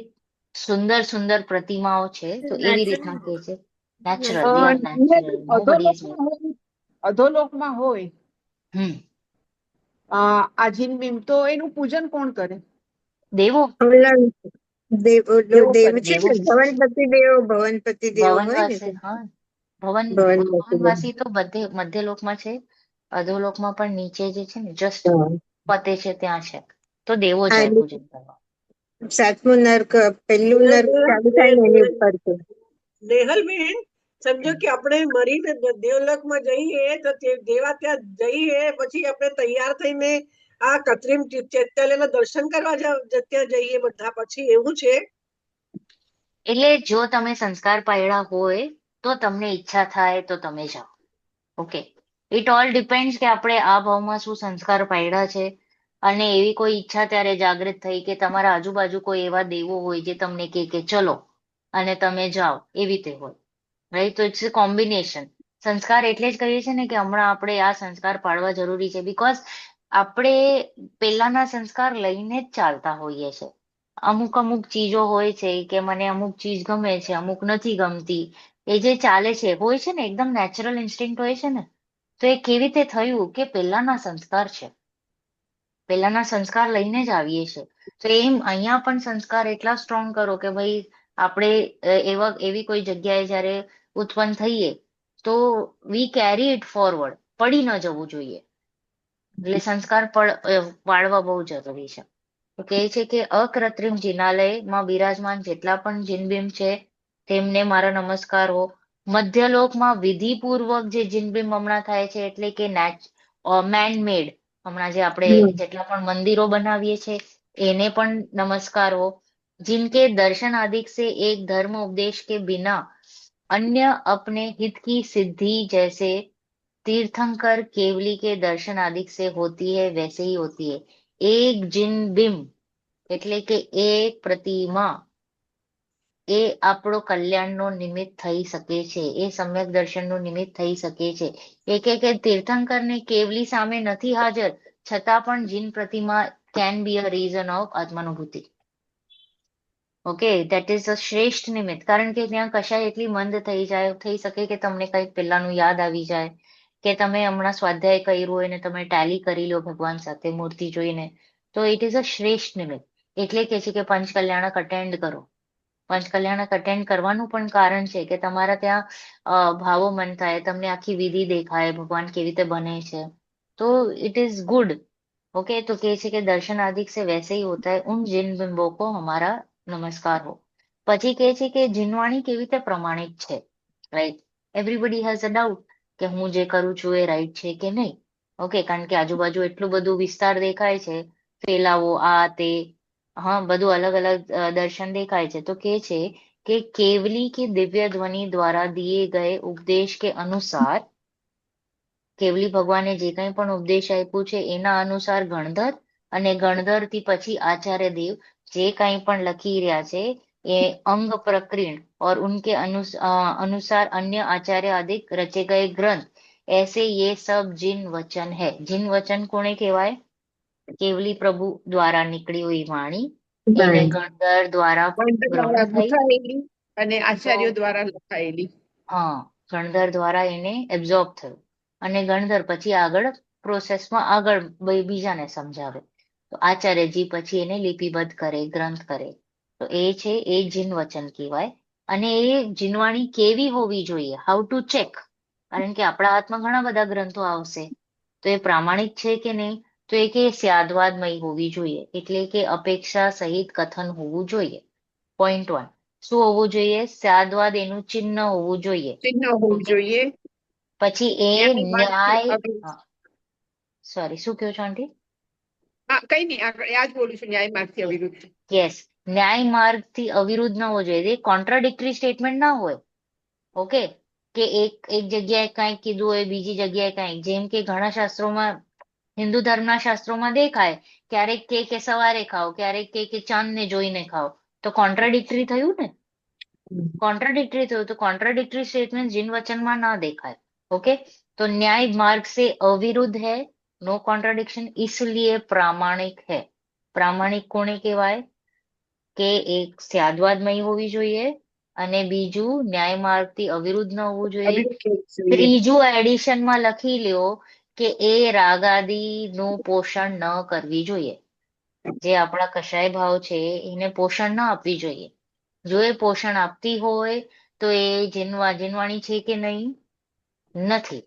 સુંદર સુંદર પ્રતિમાઓ છે. તો એવી રીતના કહે છે નેચરલ, દે આર નેચરલ, નો બડી ઇઝ મેડ. અધોલોકમાં હોય હમ આજીન તો એનું પૂજન કોણ કરે? દેવો, ઓલા દેવ દેવો દેવ કરે. છે દેવો ને, ભવનપતિ દેવ હોય ને, ભવનવાસી, હા, ભવનપતિ દેવ. ભવનવાસી તો બધે મધ્યલોકમાં છે, અધોલોકમાં પણ નીચે જે છે ને જસ્ટ હા. પતે છે ત્યાં છે. તો દેવો આ જાય એટલે પૂજન કરવા. સાતમું નર્ક, પહેલું નર્ક ચાલુ થાય ને એની ઉપર છે. નેહલબેન સમજો કે આપણે મરીને દેવલોકમાં જઈએ તો દેવા ત્યાં જઈએ પછી આપણે તૈયાર થઈને આ કૃત્રિમ ચૈત્યાલયના દર્શન કરવા ત્યાં જઈએ બધા, પછી એવું છે? એટલે જો તમે સંસ્કાર પાડ્યા હોય તો તમને ઈચ્છા થાય તો તમે જાઓ. ઓકે, ઇટ ઓલ ડિપેન્ડ્સ કે આપણે આ ભાવમાં શું સંસ્કાર પાડ્યા છે. અને એવી કોઈ ઈચ્છા ત્યારે જાગૃત થઈ કે તમારા આજુબાજુ કોઈ એવા દેવો હોય જે તમને કહે કે ચલો અને તમે જાઓ, એવી રીતે હોય, રાઈટ. તો ઇટ્સ અ કોમ્બિનેશન. સંસ્કાર એટલે જ કહીએ છીએ ને કે હમણાં આપણે આ સંસ્કાર પાડવા જરૂરી છે, બીકોઝ આપણે પહેલાના સંસ્કાર લઈને જ ચાલતા હોઈએ છીએ. અમુક અમુક ચીજો હોય છે કે મને અમુક ચીજ ગમે છે, અમુક નથી ગમતી, એ જે ચાલે છે હોય છે ને, એકદમ નેચરલ ઇન્સ્ટિંક્ટ હોય છે ને. તો એ કેવી રીતે થયું કે પહેલાના સંસ્કાર છે, પહેલાના સંસ્કાર લઈને જ આવીએ છીએ. તો એમ અહીંયા પણ સંસ્કાર એટલા સ્ટ્રોંગ કરો કે ભાઈ આપણે એવી કોઈ જગ્યાએ જ્યારે ઉત્પન્ન થઈએ તો વી કેરી ઇટ ફોરવર્ડ, પડી ન જવું જોઈએ. એટલે સંસ્કાર પાળવા બહુ જરૂરી છે. તો કહે છે કે અકૃત્રિમ જિનાલયમાં બિરાજમાન જેટલા પણ જીનબિંબ છે તેમને મારા નમસ્કાર હો. મધ્યલોકમાં વિધિપૂર્વક જે જીનબિંબ હમણાં થાય છે એટલે કે મેન મેડ, હમણાં જે આપણે જેટલા પણ મંદિરો બનાવીએ છીએ એને પણ નમસ્કાર હો. जिनके दर्शन आदि से एक धर्म उपदेश के बिना अन्य अपने हित की सिद्धि जैसे तीर्थंकर केवली के दर्शन आदि से होती है वैसे ही होती है. एक जिन बिंब એટલે કે એક પ્રતિમા એ આપણો કલ્યાણનો નિમિત્ત થઈ શકે છે, એ સમ્યક દર્શનનું નિમિત્ત થઈ શકે છે. એ કે તીર્થંકરને કેવલી સામે નથી હાજર છતાં પણ જીન પ્રતિમા can be a reason of આત્માનુભૂતિ. ઓકે, દેટ ઇઝ અ શ્રેષ્ઠ નિમિત્ત, કારણ કે ત્યાં કશાય એટલી મંદ થઈ શકે કે તમને કંઈક પેલાનું યાદ આવી જાય, કે તમે હમણાં સ્વાધ્યાય કર્યું હોય ને તમે ટેલી કરી લો ભગવાન સાથે મૂર્તિ જોઈને, તો ઇટ ઇઝ અ શ્રેષ્ઠ નિમિત્ત. એટલે કે છે કે પંચકલ્યાણક અટેન્ડ કરો. પંચકલ્યાણક અટેન્ડ કરવાનું પણ કારણ છે કે તમારા ત્યાં ભાવો મન થાય, તમને આખી વિધિ દેખાય ભગવાન કેવી રીતે બને છે, તો ઇટ ઇઝ ગુડ. ओके, तो કહે છે કે દર્શન આદિક સે વૈસે ही होता है उन जिन बिंबों को हमारा નમસ્કાર હો. પછી કહે છે કે જીનવાણી કેવી રીતે પ્રમાણિત છે, right? Everybody has a doubt કે હું જે કરું છું એ રાઈટ છે કે નહીં. ઓકે, કારણ કે આજુબાજુ એટલું બધું વિસ્તાર દેખાય છે, ફેલાવો આ તે, હા બધું અલગ અલગ દર્શન દેખાય છે. તો કહે છે કે કેવલી की दिव्य ध्वनि द्वारा दिए गए उपदेश के अनुसार, કેવલી ભગવાને જે કંઈ પણ ઉપદેશ આપ્યું છે એના અનુસાર ગણધર, અને ગણધરથી પછી આચાર્ય દેવ જે કંઈ પણ લખી રહ્યા છે એ અંગ પ્રકીર્ણ और उनके अनुसार अन्य आचार्य आदि रचे गए ग्रंथ, ऐसे ये सब जिन वचन है. जिन वचन કોને કહેવાય? કેવલી પ્રભુ દ્વારા નીકળી હોય વાણી, એને ગણધર દ્વારા પંડિત ગ્રહણ દ્વારા થઈ. ગુથાયેલી અને તો આચાર્યો દ્વારા લખાયેલી. હા, ગણધર દ્વારા એને એબ્ઝોર્બ થયું, અને ગણધર પછી આગળ પ્રોસેસમાં આગળ બીજાને સમજાવે, તો આચાર્યજી પછી એને લિપિબદ્ધ કરે, ગ્રંથ કરે. તો એ છે એ જીન વચન કહેવાય. અને એ જીનવાણી કેવી હોવી જોઈએ, હાઉ ટુ ચેક, કારણ કે આપણા હાથમાં ઘણા બધા ગ્રંથો આવશે, તો એ પ્રામાણિક છે કે નહીં, તો એ કે સ્યાદવાદમય હોવી જોઈએ, એટલે કે અપેક્ષા સહિત કથન હોવું જોઈએ. પોઈન્ટ 1, શું હોવું જોઈએ? સ્યાદવાદ, એનું ચિહ્ન હોવું જોઈએ. ચિહ્ન હોવું ઓકે, જોઈએ. પછી એ ન્યાયમાંથી ન્યાય, સોરી શું કહો છો આંટી? કઈ નહીં, આગળ આ જ બોલું છું, ન્યાયમાંથી અવિરુદ્ધ. યસ, ન્યાય માર્ગથી અવિરુદ્ધ ન હોવો જોઈએ, એ કોન્ટ્રાડિક્ટરી સ્ટેટમેન્ટ ના હોય. ઓકે, કે એક જગ્યાએ કંઈક કીધું હોય બીજી જગ્યાએ કંઈક, જેમ કે ઘણા શાસ્ત્રોમાં, હિન્દુ ધર્મના શાસ્ત્રોમાં દેખાય, ક્યારેક કે સવારે ખાઓ, ક્યારેક કે ચાંદને જોઈને ખાઓ, તો કોન્ટ્રાડિક્ટરી થયું ને, કોન્ट्राडिक्टरी થયું, તો કોન્ટ્રાડિક્ટરી સ્ટેટમેન્ટ જીન વચનમાં ના દેખાય. ओके, तो न्याय मार्ग से अविरुद्ध है, नो कॉन्ट्राडिक्शन, इसलिए प्रामाणिक है. प्रामाणिक કોને કહેવાય? કે એક સ્યાદવાદમય હોવી જોઈએ, અને બીજું ન્યાય માર્ગથી અવિરુદ્ધ ન હોવું જોઈએ. અવિરુદ્ધ હોવું જોઈએ. ત્રીજું એડિશનમાં લખી લ્યો કે એ રાગાદીનું પોષણ ન કરવી જોઈએ. જે આપણા કશાય ભાવ છે એને પોષણ ન આપવી જોઈએ. જો એ પોષણ આપતી હોય તો એ જીનવાણી છે કે નહીં? નથી,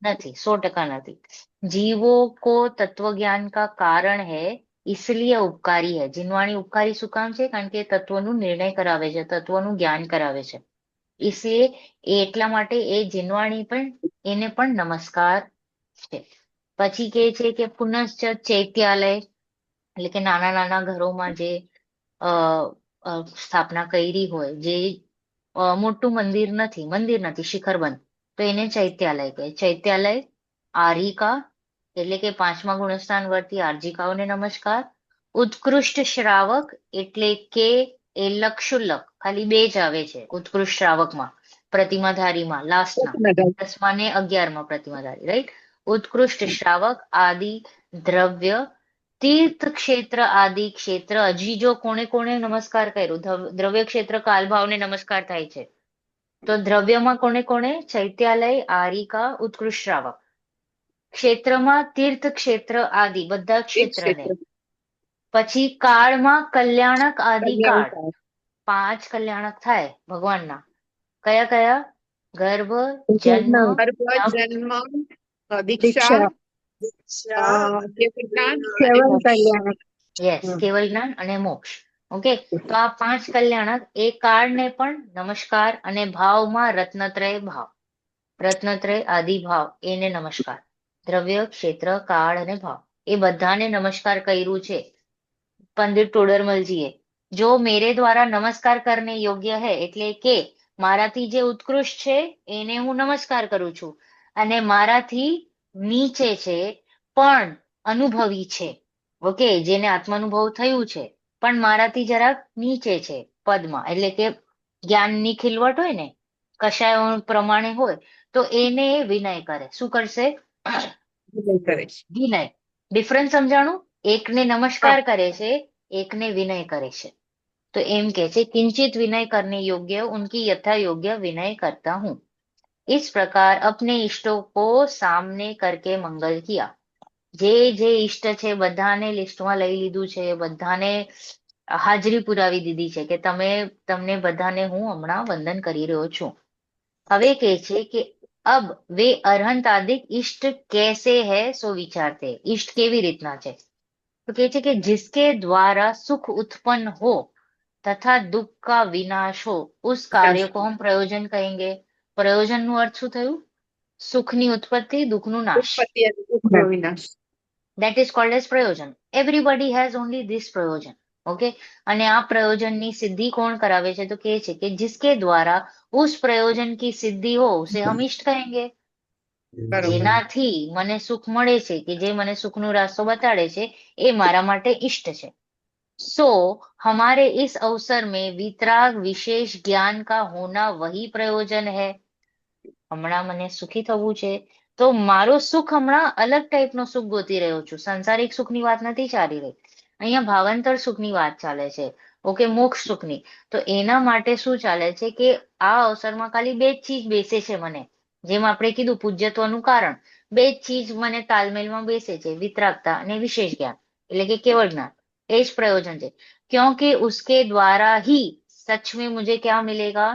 નથી, 100% નથી. जीवों को तत्व ज्ञान का कारण है, इसलिए उपकारी है. જીનવાણી ઉપકારી શું કામ છે? કારણ કે તત્વનું નિર્ણય કરાવે છે, તત્વનું જ્ઞાન કરાવે છે. इसलिए એટલા માટે એ જીનવાણી પણ, એને પણ નમસ્કાર છે. પછી કહે છે કે પુનશ્ચ ચૈત્યાલય, એટલે કે નાના નાના ઘરોમાં જે સ્થાપના કરી હોય, જે મોટું મંદિર નથી શિખરબંધ, તો એને ચૈત્યાલય કહે. ચૈત્યાલય, આરિકા એટલે કે 5મા ગુણસ્થાન વર્તી આર્જિકાઓને નમસ્કાર. ઉત્કૃષ્ટ શ્રાવક એટલે કે એ લક્ષુલક, ખાલી 2 જ આવે છે ઉત્કૃષ્ટ શ્રાવકમાં, પ્રતિમાધારીમાં લાસ્ટના 10મા ને 11મા પ્રતિમાધારી, રાઈટ? ઉત્કૃષ્ટ શ્રાવક આદિ દ્રવ્ય તીર્થ ક્ષેત્ર આદિ ક્ષેત્ર. હજી જો કોણે નમસ્કાર કર્યો? દ્રવ્ય ક્ષેત્ર કાલભાવને નમસ્કાર થાય છે, તો દ્રવ્યમાં કોણે? ચૈત્યાલય, આરિકા, ઉત્કૃષ્ટ શ્રાવક. ક્ષેત્રમાં તીર્થ ક્ષેત્ર આદિ બધા ક્ષેત્રને. પછી કાળમાં કલ્યાણક આદિ કાળ, 5 કલ્યાણક થાય ભગવાનના. કયા? ગર્ભ, જન્મ, જન્મ, દીક્ષા, દીક્ષા કેવળ જ્ઞાન અને કેવલ મોક્ષ. કલ્યાણ. યસ, કેવલ જ્ઞાન અને મોક્ષ. ઓકે, તો આ 5 કલ્યાણક એ કાળને પણ નમસ્કાર, અને ભાવમાં રત્નત્રય ભાવ, રત્નત્રય આદિ ભાવ એને નમસ્કાર. દ્રવ્ય, ક્ષેત્ર, કાળ અને ભાવ એ બધાને નમસ્કાર કર્યું છે પંડિત ટોડરમલજીએ. જો મેરે દ્વારા નમસ્કાર કરને યોગ્ય હૈ, એટલે કે મારાથી જે ઉત્કૃષ્ટ છે એને હું નમસ્કાર કરું છું, અને મારાથી નીચે છે પણ અનુભવી છે, ઓકે, જેને આત્માનુભવ થયું છે પણ મારાથી જરાક નીચે છે પદમાં, એટલે કે જ્ઞાનની ખીલવટ હોય ને, કશાયો પ્રમાણે હોય, તો એને એ વિનય કરે. શું કરશે? કરે છે. વિનય. ડિફરન્સ સમજાણું? એકને હા. નમસ્કાર કરે છે, એકને વિનય કરે છે. तो एम के से किंचित विनय करने योग्य उनकी यथा योग्य विनय करता हूं. इस प्रकार अपने इष्टों को सामने करके मंगल किया. જે ઈષ્ટ છે બધાને લિસ્ટમાં લઈ લીધું છે, બધાને હાજરી પુરાવી દીધી છે કે તમને બધાને હું હમણાં વંદન કરી રહ્યો છું. હવે કહે છે કે અબ વે અરહંત આદિક इष्ट कैसे है सो विचारते. इष्ट केवी રીતના છે? तो કહે છે કે जिसके द्वारा सुख उत्पन्न हो तथा दुख का विनाश हो उस कार्य को हम प्रयोजन कहेंगे. પ્રયોજન નું અર્થ શું થયું? સુખની ઉત્પત્તિ, દુઃખનું નાશ. ઉત્પત્તિ અને દુઃખનો વિનાશ. That is called as પ્રયોજન. Everybody has only this પ્રયોજન. ઓકે, અને આ પ્રયોજનની સિદ્ધિ કોણ કરાવે છે? તો કહે છે કે जिसके द्वारा उस प्रयोजन की सिद्धि हो उसे हम इष्ट कहेंगे. બરોબર. જેનાથી મને સુખ મળે છે, કે જે મને સુખનો રાસ્તો બતાડે છે, એ મારા માટે ઇષ્ટ છે. सो हमारे इस अवसर में वितराग विशेष ज्ञान का होना वही प्रयोजन है. હમણાં મને સુખી થવું છે, તો મારું સુખ હમણાં અલગ ટાઈપનો સુખ ગોતી રહ્યો છું. સંસારિક સુખની વાત નથી ચાલી રહી અહીંયા, ભાવાંતર સુખની વાત ચાલે છે. ઓકે, મોક્ષ સુખની. તો એના માટે શું ચાલે છે કે આ અવસરમાં ખાલી બે જ ચીજ બેસે છે મને, જેમ આપણે કીધું પૂજ્યત્વનું કારણ, બે જ ચીજ મને તાલમેલમાં બેસે છે, વિતરાગતા અને વિશેષ જ્ઞાન, એટલે કે કેવળ જ્ઞાન. એ જ પ્રયોજન છે. क्योंकि उसके द्वारा ही सच में मुझे क्या मिलेगा?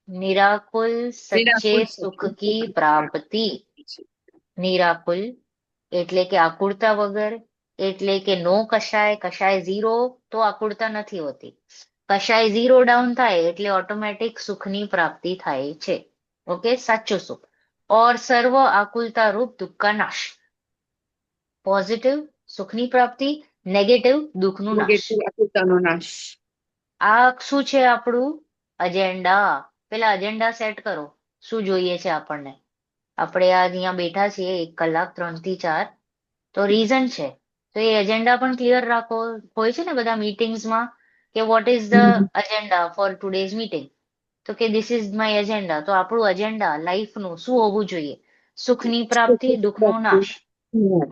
निराकुल सच्चे નિરાકુલ સુખ की પ્રાપ્તિ. નિરાકુલ એટલે કે આકુળતા વગર, એટલે કે નો કશાય, કશાય ઝીરો તો આકુળતા નથી હોતી. કશાય ઝીરો ડાઉન થાય એટલે ઓટોમેટિક સુખની પ્રાપ્તિ થાય છે. ઓકે, સાચું સુખ. और सर्व आकुलता रूप दुख का नाश. પોઝિટિવ સુખની પ્રાપ્તિ, નેગેટિવ દુઃખનું નાશ. નેગેટિવ આકૃતાનો નાશ. આ શું છે આપણું અજેન્ડા? પેલા અજેન્ડા સેટ કરો. શું જોઈએ છે આપણને? આપણે આ અહીંયા બેઠા છીએ 1 કલાક 3 થી 4, તો રીઝન છે. તો એ એજન્ડા પણ ક્લિયર રાખો. હોય છે ને બધા મીટિંગ્સમાં કે what is the agenda for today's meeting? તો કે ધીસ ઇઝ માય એજન્ડા. તો આપણું અજેન્ડા લાઈફનું શું હોવું જોઈએ? સુખની પ્રાપ્તિ, દુઃખનો નાશ.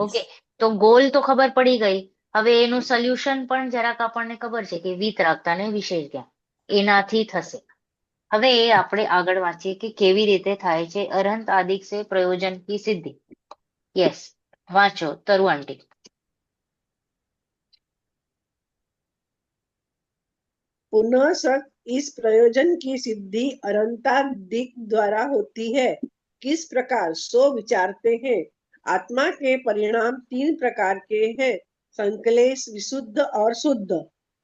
ઓકે, તો ગોલ તો ખબર પડી ગઈ. હવે એનું સોલ્યુશન પણ જરાક આપણને ખબર છે કે વિતરાગતા ને વિશેષ જ્ઞાન, એનાથી થશે. હવે એ આપણે આગળ વાંચીએ કે કેવી રીતે થાય છે અરહંત આદિક સે પ્રયોજન કી સિદ્ધિ. યસ, વાંચો તરુ આંટી. पुनः सक इस प्रयोजन की सिद्धि अरंता दिक द्वारा होती है. किस प्रकार? सो विचारते हैं. आत्मा के परिणाम 3 प्रकार के हैं: संकलेश, विशुद्ध और शुद्ध.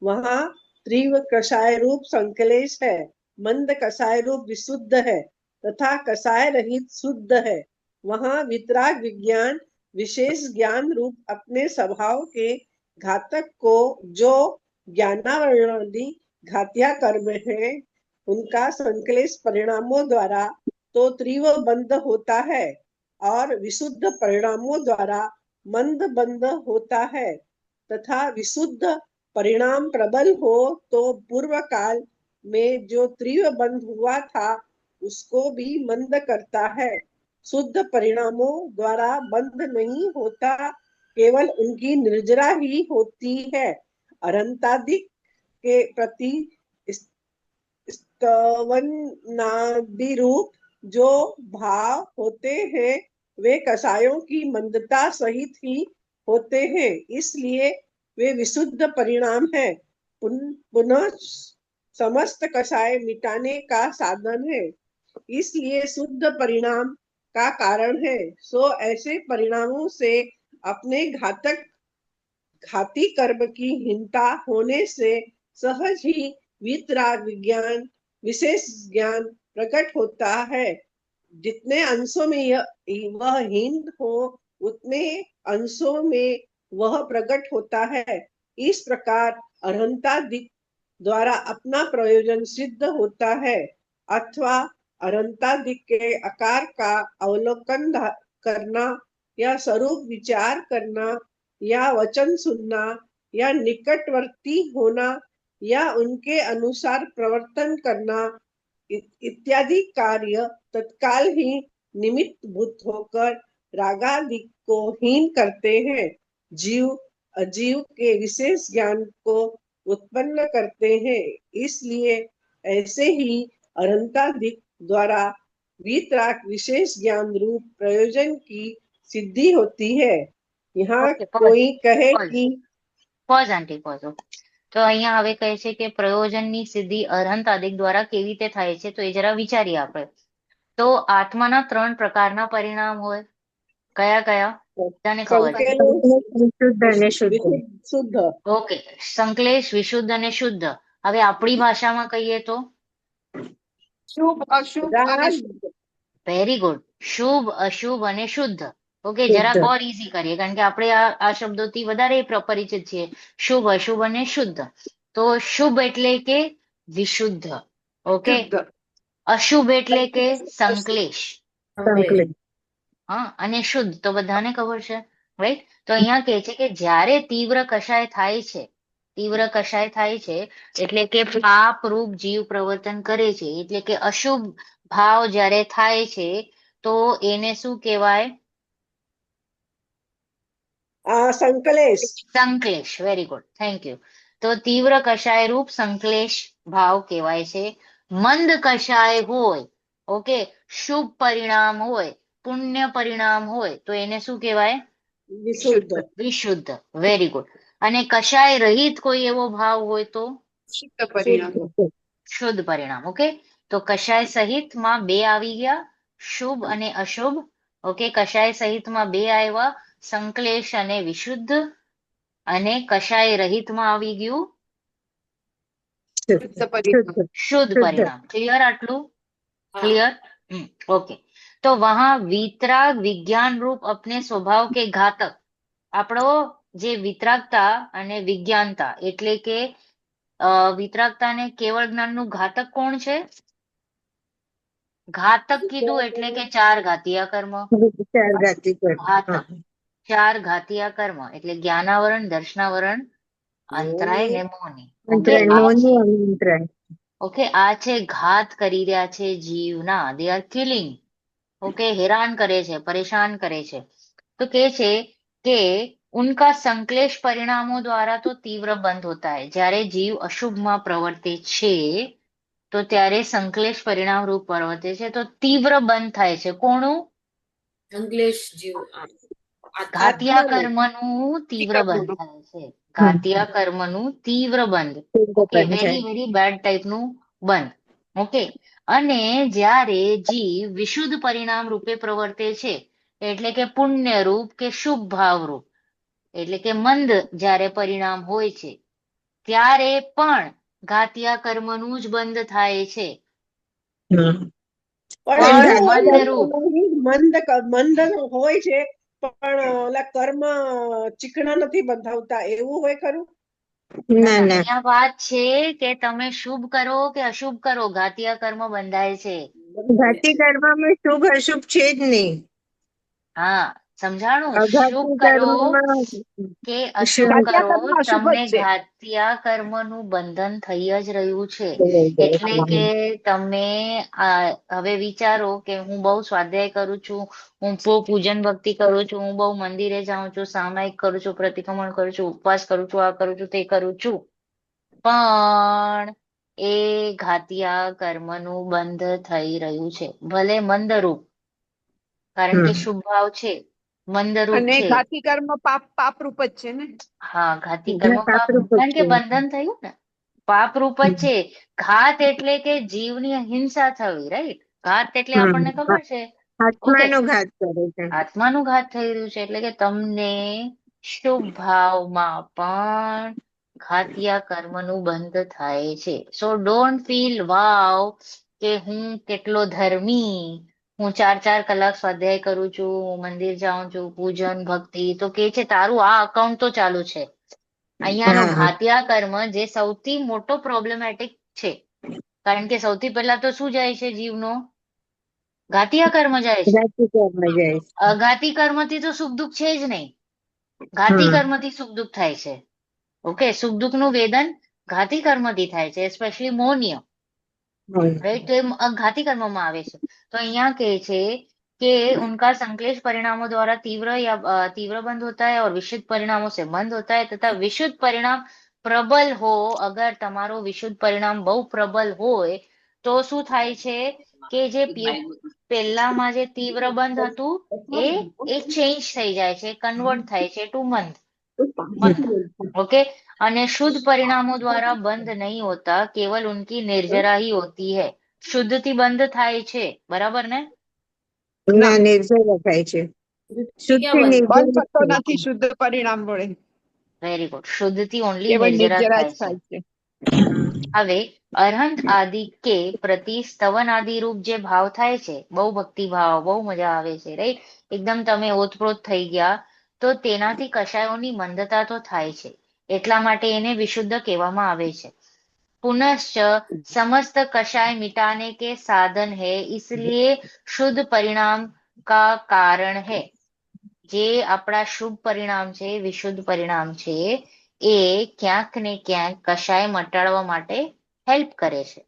वहाँ तीव्र कषाय रूप संकलेश है, मंद कषाय रूप विशुद्ध है तथा कषाय रहित शुद्ध है. वहाँ वितराग विज्ञान विशेष ज्ञान रूप अपने स्वभाव के घातक को, जो ज्ञानावरणादि घातिया कर्म है, उनका संकलेश परिणामों द्वारा तो तीव्र बंध होता है और विशुद्ध परिणामों द्वारा मंद बंध होता है, तथा विशुद्ध परिणाम प्रबल हो तो पूर्व काल में जो तीव्र बंध हुआ था उसको भी मंद करता है. शुद्ध परिणामों द्वारा बंध नहीं होता, केवल उनकी निर्जरा ही होती है. अरंतादिक के प्रति स्तवनादि रूप जो भाव होते हैं वे कषायों की मंदता सहित ही होते हैं, इसलिए वे विशुद्ध परिणाम है. पुनः समस्त कषाय मिटाने का साधन है, इसलिए शुद्ध परिणाम का कारण है. सो ऐसे परिणामों से अपने घाती कर्म की हीनता होने से सहज ही वीतराग विज्ञान विशेष ज्ञान प्रकट होता है। जितने अंशों में वह हीन हो उतने अंशों में वह प्रकट होता है। इस प्रकार अरहंता दिक द्वारा अपना प्रयोजन सिद्ध होता है अथवा अरहंता दिक के आकार का अवलोकन करना या स्वरूप विचार करना या वचन सुनना या निकटवर्ती होना या उनके अनुसार प्रवर्तन करना इत्यादि कार्य तत्काल ही निमित्त भूत होकर रागादि को हीन करते हैं। जीव अजीव के विशेष ज्ञान को उत्पन्न करते हैं। इसलिए ऐसे ही अरहंतादिक द्वारा वीतराग विशेष ज्ञान रूप प्रयोजन की सिद्धि होती है। यहाँ ઓકે कोई कहे પોઝ कि પોઝ આંટી પોઝ તો અહીંયા હવે કહે છે કે પ્રયોજનની સિદ્ધિ અરહંત આદિક દ્વારા કેવી રીતે થાય છે તો એ જરા વિચારીએ આપણે તો આત્માના 3 પ્રકારના પરિણામ હોય કયા કયા બધાને ખબર છે શુદ્ધ અને શુદ્ધ. शुद्ध ઓકે સંશ્લેષ વિશુદ્ધ અને શુદ્ધ હવે આપણી ભાષામાં કહીએ તો શુભ અશુભ અને राग શુદ્ધ. વેરી ગુડ શુભ અશુભ અને શુદ્ધ ઓકે જરાક શુદ્ધ. ઓર ઈઝી કરીએ કારણ કે આપણે આ શબ્દોથી વધારે પરિચિત છીએ શુભ અશુભ અને શુદ્ધ તો શુભ એટલે કે વિશુદ્ધ ઓકે શુદ્ધ અશુભ એટલે કે સંશ્લેષ સંકલિત. હા અને શુદ્ધ તો બધાને ખબર છે રાઈટ તો અહીંયા કહે છે કે જ્યારે તીવ્ર કષાય થાય છે એટલે કે પાપ રૂપ જીવ પ્રવર્તન કરે છે એટલે કે અશુભ ભાવ જ્યારે થાય છે તો એને શું કહેવાય संकलेश સંશ્લેષ વેરી ગુડ થેન્ક યુ તો તીવ્ર કષાય રૂપ સંશ્લેષ ભાવ કહેવાય છે મંદ કષાય હોય ઓકે શુભ પરિણામ હોય પુણ્ય પરિણામ હોય તો એને શું કહેવાય विशुद्ध વિશુદ્ધ વેરી ગુડ અને કષાય રહિત કોઈ એવો ભાવ હોય તો શુદ્ધ પરિણામ. શુદ્ધ પરિણામ ઓકે તો કષાય સહિતમાં બે આવી ગયા શુભ અને અશુભ ઓકે કષાય સહિતમાં બે આવ્યા સંશ્લેષ અને વિશુદ્ધ અને કષાય રહિતમાં આવી ગયું શુદ્ધ પરિણામ. શુદ્ધ પરિણામ ક્લિયર આટલું क्लियर ओके तो वहां वीतराग विज्ञान रूप अपने स्वभाव के घातक આપણો જે વિતરાગતા અને વિજ્ઞાનતા એટલે કે વિતરાગતા અને કેવળ જ્ઞાનનું ઘાતક કોણ છે ઘાતક કીધું એટલે કે ચાર ઘાતીય કર્મ ચાર જાતિ પર. ઘાતક હા. ચાર ઘાતીય કર્મ એટલે જ્ઞાનાવરણ દર્શનાવરણ અંતરાય ને મોહની ઓકે અંતરાય, મોહની અને અંતરાય. ઓકે આ છે ઘાત કરી રહ્યા છે જીવના દે આર કિલિંગ ઓકે હેરાન કરે છે પરેશાન કરે છે તો કે છે કે उनका संश्लेष परिणामों द्वारा तो तीव्र बंध होता है જ્યારે જીવ અશુભમાં પ્રવર્તે છે તો ત્યારે સંશ્લેષ પરિણામ રૂપ પ્રવર્તે છે તો તીવ્ર બંધ થાય છે કોનું સંશ્લેષ જીવ ઘાતિયા કર્મનું તીવ્ર બંધ થાય છે ઘાતિયા કર્મનું તીવ્ર બંધ ઓકે વેરી વેરી બેડ ટાઈપનું બંધ ઓકે અને જ્યારે જીવ વિશુદ્ધ પરિણામ રૂપે પ્રવર્તે છે એટલે કે પુણ્ય રૂપ કે શુભ ભાવ રૂપ એટલે કે મંદ જ્યારે પરિણામ હોય છે ત્યારે પણ ઘાતિયા કર્મનું જ બંધ થાય છે પણ એવું મંદ હોય રૂપ મંદ હોય છે પણ ઓલા કર્મ ચીકણા નથી બંધાવતા એવું હોય ખરું ના ના અહીંયા વાત છે કે તમે શુભ કરો કે અશુભ કરો ઘાતિયા કર્મ બંધાય છે ઘાતી કર્મમાં શુભ અશુભ છે જ નહીં. હા સમજાણું અઘાતી શુભ કરો કર્મમાં કે અશુભ ઘાતિયા કરો કર્મ અશુભ જ તમને છે. ઘાતિયા કર્મનું બંધન થઈ જ રહ્યું છે એટલે કે તમે હવે વિચારો કે હું બહુ સ્વાધ્યાય કરું છું હું બહુ પૂજન ભક્તિ કરું છું હું બહુ મંદિરે જાઉં છું સામાયિક કરું છું પ્રતિક્રમણ કરું છું ઉપવાસ કરું છું આ કરું છું તે કરું છું પણ એ ઘાતિયા કર્મનું બંધ થઈ રહ્યું છે ભલે મંદરૂપ કારણ કે શુભ ભાવ છે મંદરૂપ અને છે ઘાતી કર્મ પાપ રૂપ જ છે ને. હા ઘાતી કર્મ પાપ કારણ કે બંધન થયું ને પાપ રૂપ જ છે ઘાત એટલે કે જીવની હિંસા થવી રાઈટ ઘાત એટલે આપણને ખબર છે આત્માનો ઘાત કરે છે. આત્માનું ઘાત થઈ રહ્યું છે એટલે કે તમને શુભ ભાવમાં પણ ઘાતિયા કર્મનું બંધ થાય છે. સો ડોન્ટ ફીલ વાવ કે હું કેટલો ધર્મી, હું 4-4 કલાક સ્વાધ્યાય કરું છું, હું મંદિર જાઉં છું, પૂજન ભક્તિ, તો કે છે તારું આ અકાઉન્ટ તો ચાલુ છે. અહીંયાનો હા ઘાતિયા કર્મ જે સૌથી મોટો પ્રોબ્લેમેટિક છે, કારણ કે સૌથી પહેલા તો શું જાય છે જીવનો? ઘાતિયા કર્મ જાય છે. જાતિ કર્મ જાય છે. અઘાતી કર્મથી તો સુખ દુઃખ છે જ નહીં. ઘાતી હમ કર્મથી સુખ દુઃખ થાય છે. ઓકે, સુખ દુઃખનું વેદન ઘાતી કર્મથી થાય છે, સ્પેશિયલી મોનિય, હમ. राइट? तो ये घाती कर्मों में आवे છે. तो અહીંયા કહે છે कि उनका संश्लेष परिणामों द्वारा तीव्र या तीव्र बंद होता है और विशुद्ध परिणामों से बंद होता है तथा विशुद्ध परिणाम प्रबल हो, अगर તમારો વિશુદ્ધ પરિણામ બહુ પ્રબલ હોય તો શું થાય છે કે જે પહેલામાં જે તીવ્ર બંધ હતું એ ચેન્જ થઈ જાય છે, કન્વર્ટ થાય છે ટુ મંદ. ओके, અને शुद्ध परिणामों द्वारा बंद नहीं होता, केवल उनकी निर्जरा ही होती है. शुद्ध થી બંધ થાય છે, બરાબર ને? ના, નિર્જર લખાય છે. શુદ્ધથી બંધ નિર્જર બંધ થતો થાય નથી છે. શુદ્ધ પરિણામ વડે, વેરી ગુડ. શુદ્ધ થી ઓનલી કેવળ નિર્જરા નિર્જરા જ થાય છે. થાય છે. હવે અરહંત આદિ કે પ્રતિ સ્તવન આદિ રૂપ જે ભાવ થાય છે, બહુ ભક્તિ ભાવ, બહુ મજા આવે છે, રાઈટ? એકદમ તમે ઓતપ્રોત થઈ ગયા, તો તેનાથી કશાયોની મંદતા તો થાય છે, એટલા માટે એને વિશુદ્ધ કહેવામાં આવે છે. पुनश्च समस्त कषाय मिटाने के साधन है, इसलिए शुद्ध परिणाम का कारण है. જે આપણા શુભ પરિણામ છે, વિશુદ્ધ પરિણામ છે, એ ક્યાંક ને ક્યાંક કશાય મટાડવા માટે હેલ્પ કરે છે.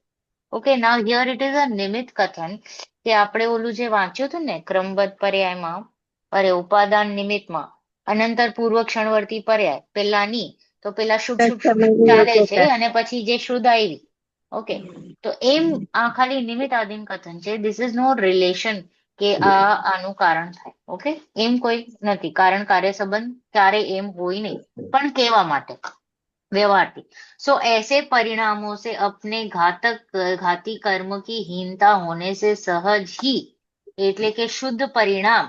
Okay, now here it is a નિમિત્ત કથન, કે આપણે ઓલું જે વાંચ્યું હતું ને ક્રમબદ્ધ પર્યાયમાં, ઉપાદાન નિમિત્તમાં અનંતર પૂર્વ ક્ષણવર્તી પર્યાય, પેલાની તો પેલા શુભ શુભ શુભ શુભ તત્સમયની ચાલે છે યોગ્યતા. અને પછી જે શુદ્ધ આવી. ઓકે, તો એમ આ ખાલી નિમિત્ત આધીન કથન છે. ધીસ ઇઝ નો રિલેશન કે આ આનું કારણ થાય. ઓકે, એમ કોઈ નથી, કારણ કાર્ય સંબંધ ક્યારે એમ હોય નહીં, પણ કહેવા માટે व्यवहारती. सो ऐसे परिणामों से अपने घाती कर्म की हीनता होने से सहज ही, એટલે કે શુદ્ધ પરિણામ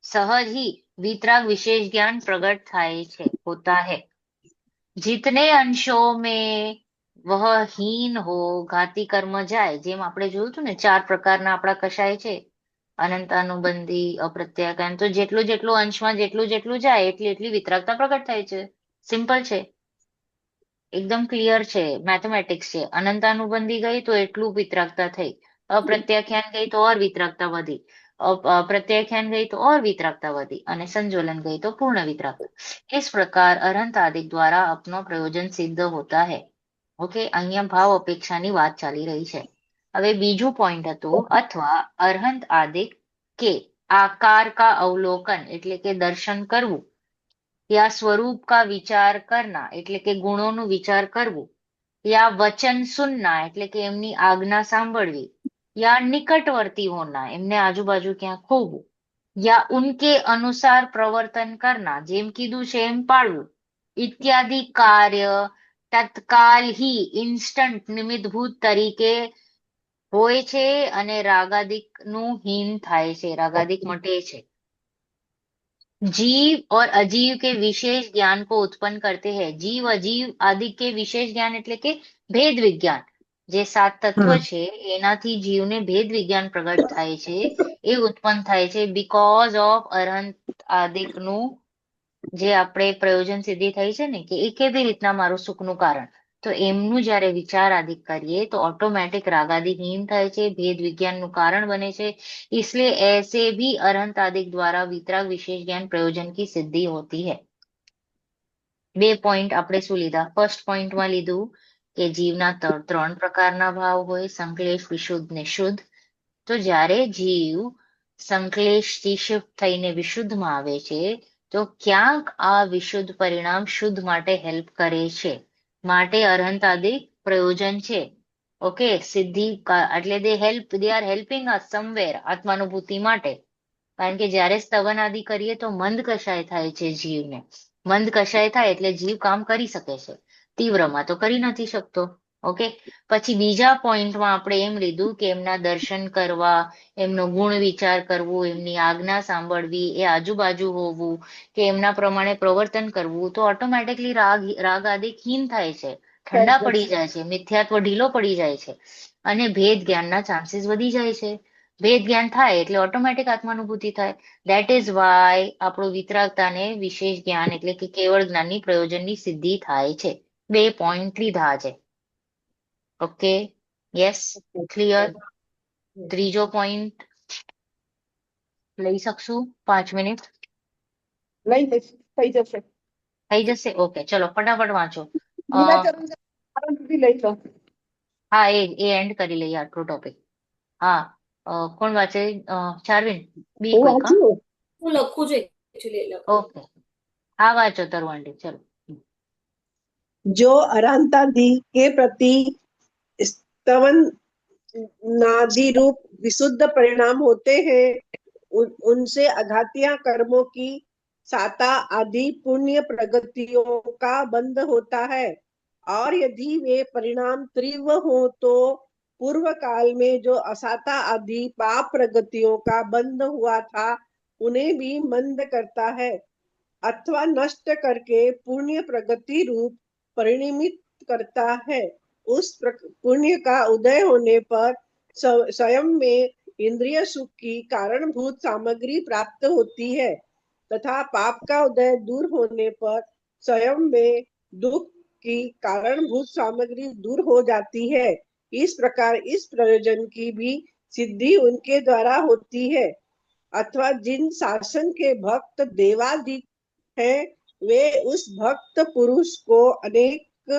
सहज ही वितराग विशेष ज्ञान प्रकट થાય છે, होता है. जितने अंशों में वह हीन हो, ઘાતી કર્મ જાય, જેમ આપણે જોયું હતું ને 4 પ્રકારના આપણા કશાય છે, અનંતાનુબંધી, અપ્રત્યાયન, તો જેટલું જેટલું અંશમાં જેટલું જેટલું જાય એટલી એટલી વિતરાગતા પ્રગટ થાય છે. સિમ્પલ છે, એકદમ ક્લિયર છે, મેથેમેટિક્સ છે. અનંતાનુબંધી ગઈ તો એટલું વિતરાગતા થઈ, અપ્રત્યાખ્યાન ગઈ તો ઓર વિતરાગતા વધી, प्रत्याख्यान गई तो और वितरागता वधी, અને संज्वलन गई तो पूर्ण वितरागता. इस प्रकार अरहंत आदिक द्वारा अपनो प्रयोजन सिद्ध होता है. ओके, અહીંયા ભાવ અપેક્ષાની વાત ચાલી રહી છે. હવે બીજું પોઈન્ટ હતું, અથવા અરહંત આદિક કે આકાર का अवलोकन એટલે કે દર્શન કરવું, या स्वरूप का विचार करना એટલે કે ગુણોનું વિચાર કરવું, या वचन सुनना એટલે કે એમની આજ્ઞા સાંભળવી, या निकटवर्ती होना એમને આજુબાજુ ક્યાં ખોવું, या उनके अनुसार प्रवर्तन करना જેમ કીધું છે એમ પાળવું, इत्यादि कार्य તત્કાલ ही ઇન્સ્ટન્ટ નિમિત્તભૂત તરીકે હોય છે અને રાગાદિક નું હીન થાય છે, રાગાદિક મટે છે. जीव और अजीव के विशेष ज्ञान को उत्पन्न करते हैं. जीव अजीव आदि के विशेष ज्ञान એટલે કે ભેદ વિજ્ઞાન, જે 7 તત્વ છે એનાથી જીવને ભેદ વિજ્ઞાન પ્રગટ થાય છે, એ ઉત્પન્ન થાય છે બીકોઝ ઓફ અરહંત આદિકનું જે આપણે પ્રયોજન સિદ્ધિ થઈ છે ને, કે એ કેવી રીતના મારું સુખનું કારણ, તો એમનું જ્યારે વિચાર આદિ કરીએ તો ઓટોમેટિક રાગાદિક હીન થાય છે, ભેદ વિજ્ઞાનનું કારણ બને છે. इसलिए ऐसे भी अरहंत आदिक द्वारा वितराग विशेष ज्ञान प्रयोजन की सिद्धि होती है. 2 પોઈન્ટ આપણે શું લીધા? ફર્સ્ટ પોઈન્ટમાં લીધું કે જીવના 3 પ્રકારના ભાવ હોય, સંશ્લેષ, વિશુદ્ધ ને શુદ્ધ. તો જ્યારે જીવ સંશ્લેષથી શિફ્ટ થઈને વિશુદ્ધમાં આવે છે, તો ક્યાંક આ વિશુદ્ધ પરિણામ શુદ્ધ માટે હેલ્પ કરે છે, માટે અરહંત આદિક પ્રયોજન છે. ઓકે, સિદ્ધિ એટલે they are helping us somewhere આત્માનુભૂતિ માટે. કારણ કે જ્યારે સ્તવન આદિ કરીએ તો મંદ કશાય થાય છે જીવને. મંદ કશાય થાય એટલે જીવ કામ કરી શકે છે, તીવ્રમાં તો કરી નથી શકતો. ઓકે, પછી બીજા પોઈન્ટમાં આપણે એમ લીધું કે એમના દર્શન કરવા, એમનો ગુણ વિચાર કરવું, એમની આજ્ઞા સાંભળવી, એ આજુબાજુ હોવું, કે એમના પ્રમાણે પ્રવર્તન કરવું, તો ઓટોમેટિકલી રાગ આદિ ખીન થાય છે, ઠંડા પડી જાય છે, મિથ્યાત્વ ઢીલો પડી જાય છે, અને ભેદ જ્ઞાનના ચાન્સીસ વધી જાય છે. ભેદ જ્ઞાન થાય એટલે ઓટોમેટિક આત્માનુભૂતિ થાય. દેટ ઇઝ વાય આપણું વિતરાગતાને વિશેષ જ્ઞાન એટલે કે કેવળ જ્ઞાનની પ્રયોજનની સિદ્ધિ થાય છે. 2 પોઈન્ટ લીધા છે. Okay, yes, clear. ત્રીજો પોઈન્ટ લઈ શકશું 5 મિનિટ? લઈ લઈશ, થઈ જશે. થઈ જશે? ઓકે, ચલો ફટાફટ વાંચો. નિરાચરણ કારણ સુધી લઈ લો. હા, એ એન્ડ કરી લઈએ આટલો ટોપિક. હા, કોણ વાંચે? ચાર્વિન, બી હું કોઈક? હા, વાંચું. હું લખું છું એકચ્યુઅલી ઓકે, હા વાંચો તરવંડી, ચલો. जो अरांतादि के प्रति स्तवन नादि रूप विशुद्ध परिणाम होते हैं, उनसे अघातिया कर्मों की साता आदि पुण्य प्रगतियों का बंध होता है। और यदि वे परिणाम तीव्र हो तो पूर्व काल में जो असाता आदि पाप प्रगतियों का बंध हुआ था उन्हें भी मंद करता है, अथवा नष्ट करके पुण्य प्रगति रूप परिणमित करता है। उस पुण्य का उदय होने पर स्वयं में इंद्रिय सुख की कारणभूत सामग्री प्राप्त होती है, तथा पाप का उदय दूर होने पर स्वयं में दुख की कारणभूत सामग्री दूर हो जाती है। इस प्रकार इस प्रयोजन की भी सिद्धि उनके द्वारा होती है, अथवा जिन शासन के भक्त देवाधिक हैं, वे उस भक्त पुरुष को अनेक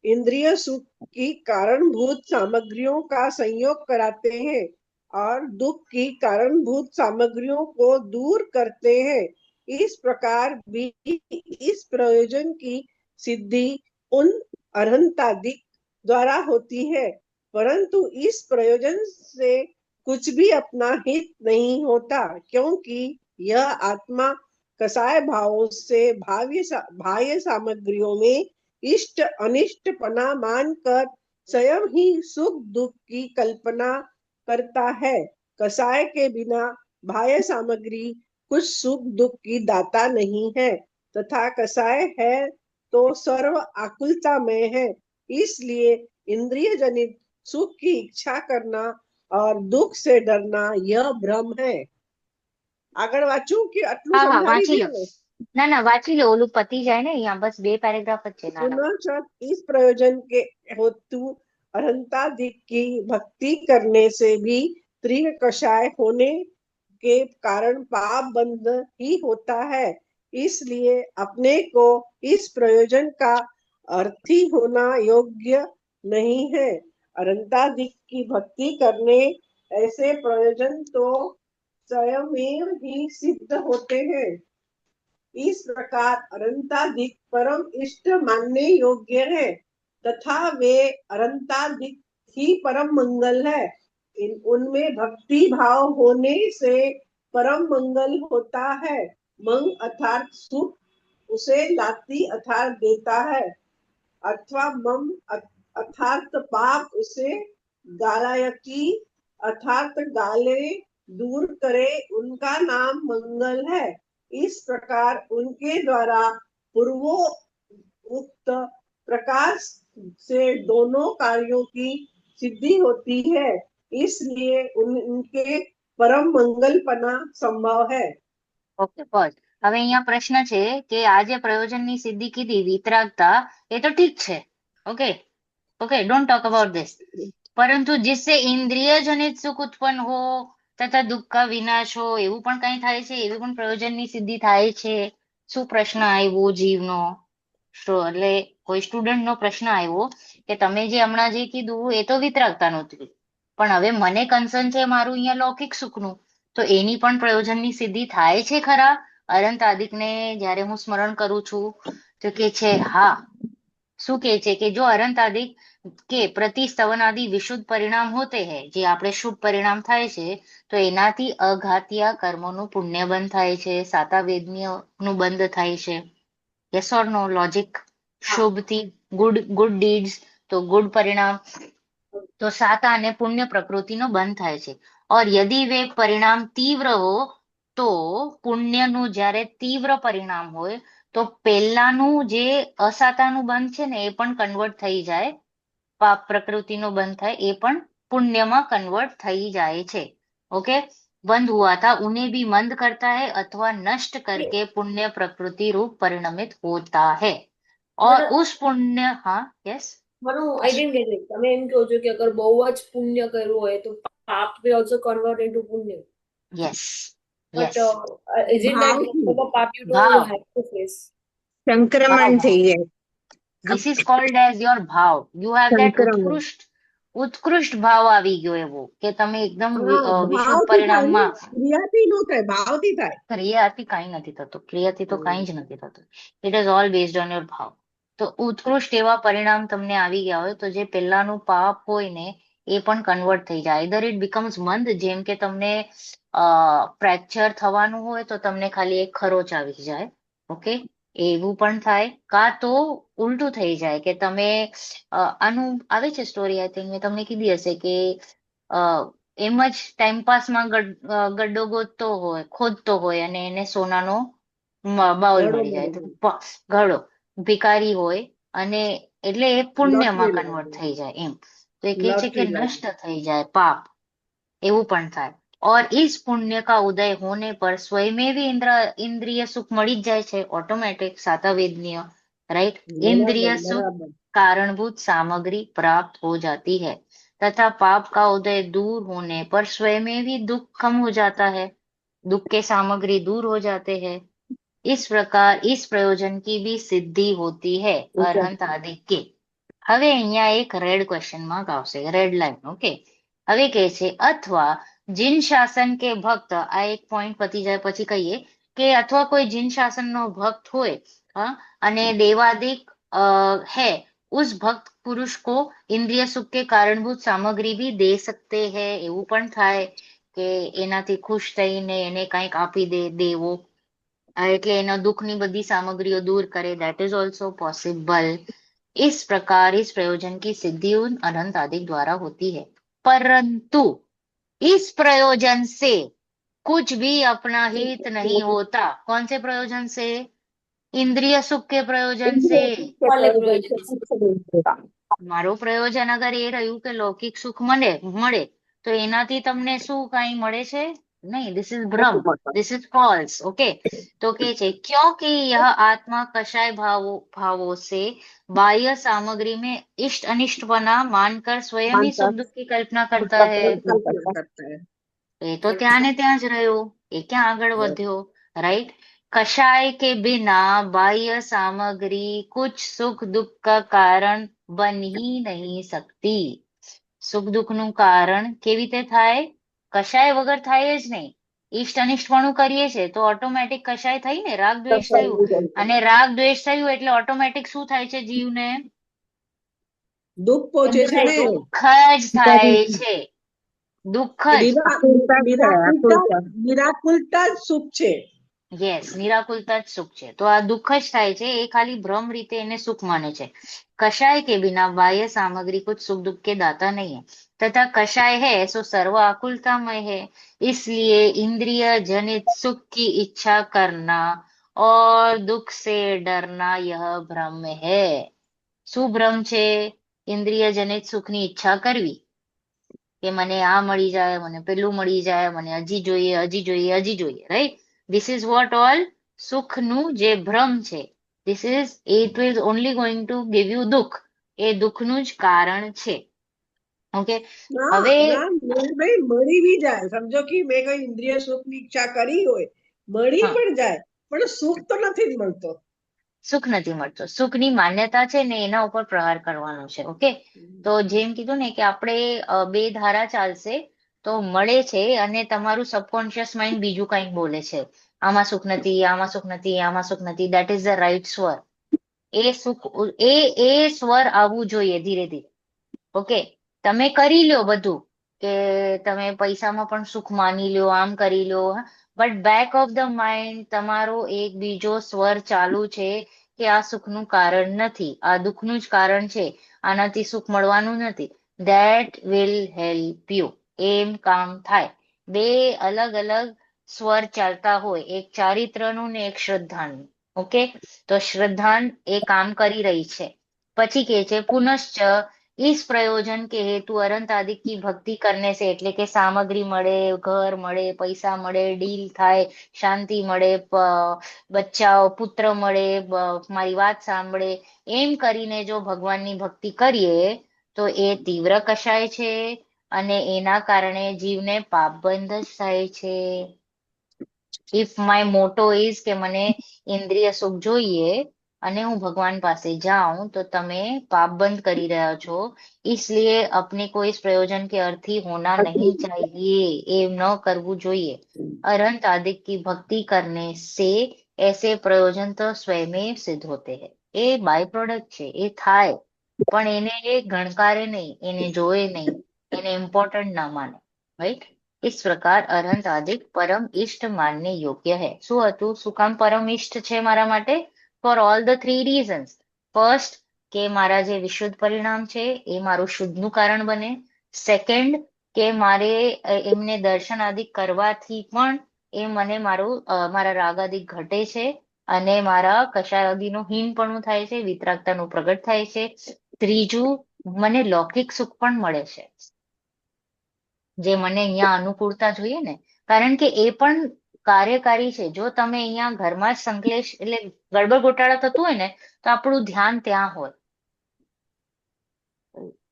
इंद्रिय सुख की कारणभूत सामग्रियों का संयोग कराते हैं और दुख की कारणभूत सामग्रियों को दूर करते हैं। इस प्रकार भी इस प्रयोजन की सिद्धि उन अरहंतादिक द्वारा होती है, परंतु इस प्रयोजन से कुछ भी अपना हित नहीं होता, क्योंकि यह आत्मा कसाय भावों से बाह्य सामग्रियों में इष्ट अनिष्ट पना मानकर स्वयं ही सुख दुख की कल्पना करता है। कसाय के बिना बाह्य सामग्री कुछ सुख दुख की दाता नहीं है, तथा कसाय है तो सर्व आकुलता में है। इसलिए इंद्रिय जनित सुख की इच्छा करना और दुख से डरना यह भ्रम है। આગળ વાંચું કે આટલું હા હા, સમજાવી વાંચી લો. દીધું ને? ના ના, વાંચી લો, ઓલું પતી જાય ને અહીંયા, બસ 2 પેરેગ્રાફ જ છે નાના. पुनः इस प्रयोजन के हेतु अरहंतादि की भक्ति करने से भी तीव्र कषाय होने के कारण पाप बंध ही होता है। इसलिए अपने को इस प्रयोजन का अर्थी होना योग्य नहीं है। अरहंतादि की भक्ति करने ऐसे प्रयोजन तो स्वयं ही सिद्ध होते हैं। इस प्रकार अनंताधिक परम इष्ट मानने योग्य है, तथा वे अनंताधिक ही परम मंगल है। उनमें भक्ति भाव होने से परम मंगल होता है। मंग अर्थात सुख उसे लाती अर्थात देता है, अथवा मम अर्थात पाप उसे गालायकी अर्थात गाले दूर करे, उनका नाम मंगल है। इस प्रकार उनके द्वारा पूर्वोक्त प्रकार से दोनों कार्यों की सिद्धि होती है, इसलिए उनके परम मंगलपना संभव है। ઓકે, બસ. હવે અહીંયા પ્રશ્ન છે કે આ જે પ્રયોજનની સિદ્ધિ કીધી વિતરાગતા, એ તો ઠીક છે. Okay okay, don't talk about this. પરંતુ जिससे इंद्रिय जनित सुख उत्पन्न हो તથા દુઃખ કા વિનાશ હો, એવું પણ કઈ થાય છે? એવી પણ પ્રયોજનની સિદ્ધિ થાય છે? શું પ્રશ્ન આવ્યો જીવનો? એટલે કોઈ સ્ટુડન્ટનો પ્રશ્ન આવ્યો કે તમે જે હમણાં જે કીધું એ તો વિતરાગતાનું હતું, પણ હવે મને કન્સર્ન છે મારું અહીંયા લૌકિક સુખનું, તો એની પણ પ્રયોજનની સિદ્ધિ થાય છે ખરા? અરહંતાદિકને જ્યારે હું સ્મરણ કરું છું તો કે છે હા. શું કે છે કે જો અરહંતાદિક કે પ્રતિ સ્તવનાદિ વિશુદ્ધ પરિણામ હોતે હૈ, જે આપણે શુભ પરિણામ થાય છે તો એનાથી અઘાતિયા કર્મોનું પુણ્ય બંધ થાય છે, સાતા વેદનીયનું બંધ થાય છે. Yes or no? લોજિક. શુભથી ગુડ ડીડ્સ तो गुड परिणाम, तो साता અને પુણ્ય પ્રકૃતિનો બંધ થાય છે. और यदि वे परिणाम तीव्र हो તો પુણ્યનું જ્યારે તીવ્ર પરિણામ હોય તો પહેલાનું જે અસાતાનું બંધ છે ને એ પણ કન્વર્ટ થઈ જાય, પાપ પ્રકૃતિનો બંધ થાય એ પણ પુણ્યમાં કન્વર્ટ થઈ જાય છે. ओके, बंद हुआ था उन्हें भी मंद करता है अथवा नष्ट करके पुण्य प्रकृति रूप परिणमित होता है. और उस पुण्य, हाँ yes I didn't get it. તમે એમ કહો છો કે અગર બહુ જ પુણ્ય કર્યું હોય તો પાપ will also convert into પુણ્ય. yes But yes is it that ભાવથી. whatever પાપ you do, ભાવ. you have to face? સંક્રમણ ભાવ. થઈ જાય. this is called as your ભાવ. you have that સંક્રમણ. ઉત્કૃષ્ટ ભાવ આવી ગયો એવો કે તમે એકદમ વિશુદ્ધ ભાવથી થાય ને, પરિણામમાં. ક્રિયાથી ન થાય, ભાવથી થાય. ક્રિયાથી કઈ નથી થતું, ક્રિયાથી તો કઈ જ નથી થતું. It is all based on your ભાવ. તો ઉત્કૃષ્ટ એવા પરિણામ તમને આવી ગયા હોય તો જે પહેલાનું પાપ હોય ને એ પણ કન્વર્ટ થઈ જાય. ઇધર ઇટ બીકમ્સ મંદ, જેમ કે તમને ફ્રેક્ચર થવાનું હોય તો તમને ખાલી એક ખરોચ આવી જાય. ઓકે, એવું પણ થાય. કાં તો ઉલટું થઈ જાય કે તમે આનું આવે છે સ્ટોરી, આઈ થિંક મેં તમને કીધી હશે કે એમ જ ટાઈમપાસમાં ગड्ढો ખોદતો હોય અને એને સોનાનો બાઉલ ઘડો મળી જાય. મળી તો ઘડો ભિખારી હોય અને એટલે એ પુણ્યમાં Lottery કન્વર્ટ લાગે. થઈ જાય એમ. તો એ કહે છે કે Lottery લાગે. નષ્ટ થઈ જાય પાપ, એવું પણ થાય. और इस पुण्य का उदय होने पर स्वयमेवी इंद्रिय सुख मળી જ જાય છે ऑटोमेटिक, सातवेदनीय, राइट. इंद्रिय सुख બરાબર. कारणभूत सामग्री प्राप्त हो जाती है तथा पाप का उदय दूर होने पर स्वयमेवी दुख कम हो जाता है, दुख के सामग्री दूर हो जाते हैं. इस प्रकार इस प्रयोजन की भी सिद्धि होती है अरहंत आदि के. હવે અહીંયા એક રેડ ક્વેશ્ચન માર્ક આવશે, રેડ લાઈન. ઓકે, હવે કે છે અથવા જીન શાસન કે ભક્ત, આ એક પોઈન્ટ પતી જાય પછી કહીએ કે અથવા કોઈ જીન શાસનનો ભક્ત હોય અને દેવાદિક है, उस भक्त पुरुष को इंद्रिय सुख के कारणभूत सामग्री भी दे सकते हैं. એવું પણ થાય કે એનાથી ખુશ થઈને એને કંઈક આપી દેવો, એટલે એના દુઃખની બધી સામગ્રીઓ દૂર કરે. that is also possible. इस प्रकार इस प्रयोजन की सिद्धि उन अनंत आदि द्वारा होती है, परंतु इस प्रयोजन से कुछ भी अपना हित नहीं होता. कौन से प्रयोजन से? इंद्रिय सुख के प्रयोजन से. વાલે પ્રયોજન. મારો પ્રયોજન અગર એ રહ્યું કે લૌકિક સુખ મળે તો એનાથી તમને શું કઈ મળે છે? नहीं, दिस इज भ्रम, दिस इज फॉल्स. ओके, तो के छे क्योंकि यह आत्मा कषाय भावों से बाह्य सामग्री में इष्ट अनिष्टपना मानकर स्वयं ही सुख दुख की कल्पना करता है. કલ્પના કરતા હે. એ તો ત્યાં ને ત્યાં જ રહ્યો, એ ક્યાં આગળ વધ્યો? राइट. कषाय के बिना बाह्य सामग्री कुछ सुख दुख का कारण बन ही नहीं सकती. સુખ દુઃખનું કારણ કેવી રીતે થાય? કશાય વગર થાય જ નહીં. ઈષ્ટ અનિષ્ટપણું કરીએ છે તો ઓટોમેટિક કશાય થઈ ને, રાગ દ્વેષ થયું, અને રાગ દ્વેષ થયું એટલે ઓટોમેટિક શું થાય છે જીવને? દુઃખ પહોંચે છે ને. દુઃખ જ થાય છે, દુઃખ જ. નિરાકુલતા જ સુખ છે. યસ, નિરાકુલતા જ સુખ છે. તો આ દુઃખ જ થાય છે, એ ખાલી ભ્રમ રીતે એને સુખ માને છે. कषाय के बिना बाह्य सामग्री कुछ सुख दुख के दाता नहीं है तथा कषाय है सो सर्व आकुलतामय है, इसलिए इंद्रिय जनित सुख की इच्छा करना और दुख से डरना यह भ्रम है. શું ભ્રમ છે? ઇન્દ્રિય જનિત સુખની ઈચ્છા કરવી કે મને આ મળી જાય, મને પેલું મળી જાય, મને હજી જોઈએ હજી જોઈએ હજી જોઈએ, right. This is what all સુખનું જે ભ્રમ છે. This is, it is only going to give you દુઃખ, એ દુઃખનું જ કારણ છે. ઓકે, હવે ભાઈ મળી બી જાય, સમજો કે મેં કઈ ઇન્દ્રિય સુખની ઈચ્છા કરી હોય, મળી પણ જાય, પણ સુખ તો નથી જ મળતો. સુખ નથી મળતો. સુખની માન્યતા છે ને એના ઉપર પ્રહાર કરવાનો છે. ઓકે, તો જેમ કીધું ને કે આપણે બે ધારા ચાલશે તો મળે છે અને તમારું સબકોન્શિયસ માઇન્ડ બીજું કંઈક બોલે છે, આમાં સુખ નથી, આમાં સુખ નથી, આમાં સુખ નથી. દેટ ઇઝ ધ રાઈટ સ્વર. એ સુખ એ સ્વર આવવું જોઈએ ધીરે ધીરે. ઓકે, તમે કરી લ્યો બધું કે તમે પૈસામાં પણ સુખ માની લ્યો, આમ કરી લ્યો, but back of the mind તમારો એક બીજો સ્વર ચાલુ છે કે આ સુખનું કારણ નથી, આ દુઃખનું જ કારણ છે, આનાથી સુખ મળવાનું નથી. That will help you. એમ કામ થાય. બે અલગ અલગ સ્વર ચાલતા હોય, એક ચારિત્રનું ને એક શ્રદ્ધાનું. ઓકે, તો શ્રદ્ધાન એ કામ કરી રહી છે. પછી કે છે પુનશ્ચ इस प्रयोजन के हेतु अरंत आदि की भक्ति करने से, એટલે કે સામગ્રી મળે, ઘર મળે, પૈસા મળે, ડીલ થાય, શાંતિ મળે, બચ્ચાઓ પુત્ર મળે, મારી વાત સાંભળે, એમ કરીને જો ભગવાનની ભક્તિ કરીએ તો એ તીવ્ર કશાય છે અને એના કારણે જીવને પાપબંધ જ થાય છે. ઇફ માય મોટો ઇઝ કે મને ઇન્દ્રિય સુખ જોઈએ અને હું ભગવાન પાસે જાઉં તો તમે પાપ બંધ કરી રહ્યા છો, इसलिए अपने को इस प्रयोजन के अर्थी होना नहीं चाहिए, एम न करવું જોઈએ. अरहंत आदि की भक्ति करने से ऐसे प्रयोजन तो स्वयं सिद्ध होते हैं. એ બાય પ્રોડક્ટ છે, એ થાય, પણ એને એ ગણકારે નહીં, એને જોએ નહીં, એને ઇમ્પોર્ટન્ટ ના માને. રાઈટ? इस प्रकार अरहंत आदिक परम इष्ट मानने योग्य है. શું હતું? શું કામ પરમ ઇષ્ટ છે મારા માટે? For all the 3 reasons. First, કે મારા જે વિશુદ્ધ પરિણામ છે એ મારું શુદ્ધનું કારણ બને. સેકન્ડ, કે મારે એમને દર્શન આદિ કરવાથી પણ એ મને મારા રાગ આદિ ઘટે છે અને મારા કશાય આદિનું હીનપણું થાય છે, વિતરાગતાનું પ્રગટ થાય છે. ત્રીજું, મને લૌકિક સુખ પણ મળે છે, જે મને અહીંયા અનુકૂળતા જોઈએ ને, કારણ કે એ પણ કાર્યકારી છે. જો તમે અહીંયા ઘરમાં જ સંકલેશ એટલે ગડબડ ગોટાળા થતું હોય ને તો આપણું ધ્યાન ત્યાં હોય.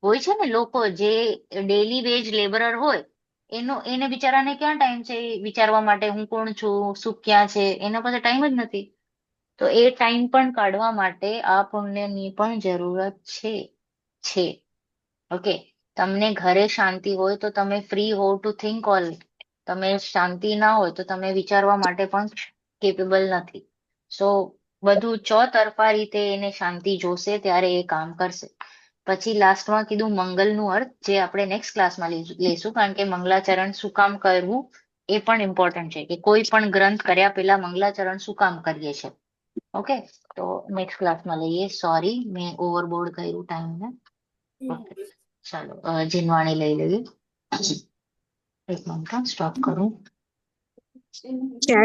હોય છે ને લોકો જે ડેલી વેજ લેબરર હોય, એને બિચારાને ક્યાં ટાઈમ છે વિચારવા માટે હું કોણ છું, સુખ ક્યાં છે, એના પાસે ટાઈમ જ નથી. તો એ ટાઈમ પણ કાઢવા માટે આ પુણ્યની પણ જરૂરત છે. ઓકે, તમને ઘરે શાંતિ હોય તો તમે ફ્રી હો ટુ થિંક ઓલ. તમે શાંતિ ના હોય તો તમે વિચારવા માટે પણ કેપેબલ નથી. સો બધું ચોતરફા રીતે એને શાંતિ જોશે ત્યારે એ કામ કરશે. પછી લાસ્ટમાં કીધું મંગલનું અર્થ, જે આપણે નેક્સ્ટ ક્લાસમાં લઈશું, કારણ કે મંગલાચરણ શું કામ કરવું એ પણ ઇમ્પોર્ટન્ટ છે, કે કોઈ પણ ગ્રંથ કર્યા પહેલા મંગલાચરણ શું કામ કરીએ છીએ. ઓકે, તો નેક્સ્ટ ક્લાસમાં લઈએ. સોરી, મેં ઓવરબોર્ડ કર્યું ટાઈમને. ઓકે, ચાલો જીનવાણી લઈ લઈએ. એક મિનિટ સ્ટોપ કરું.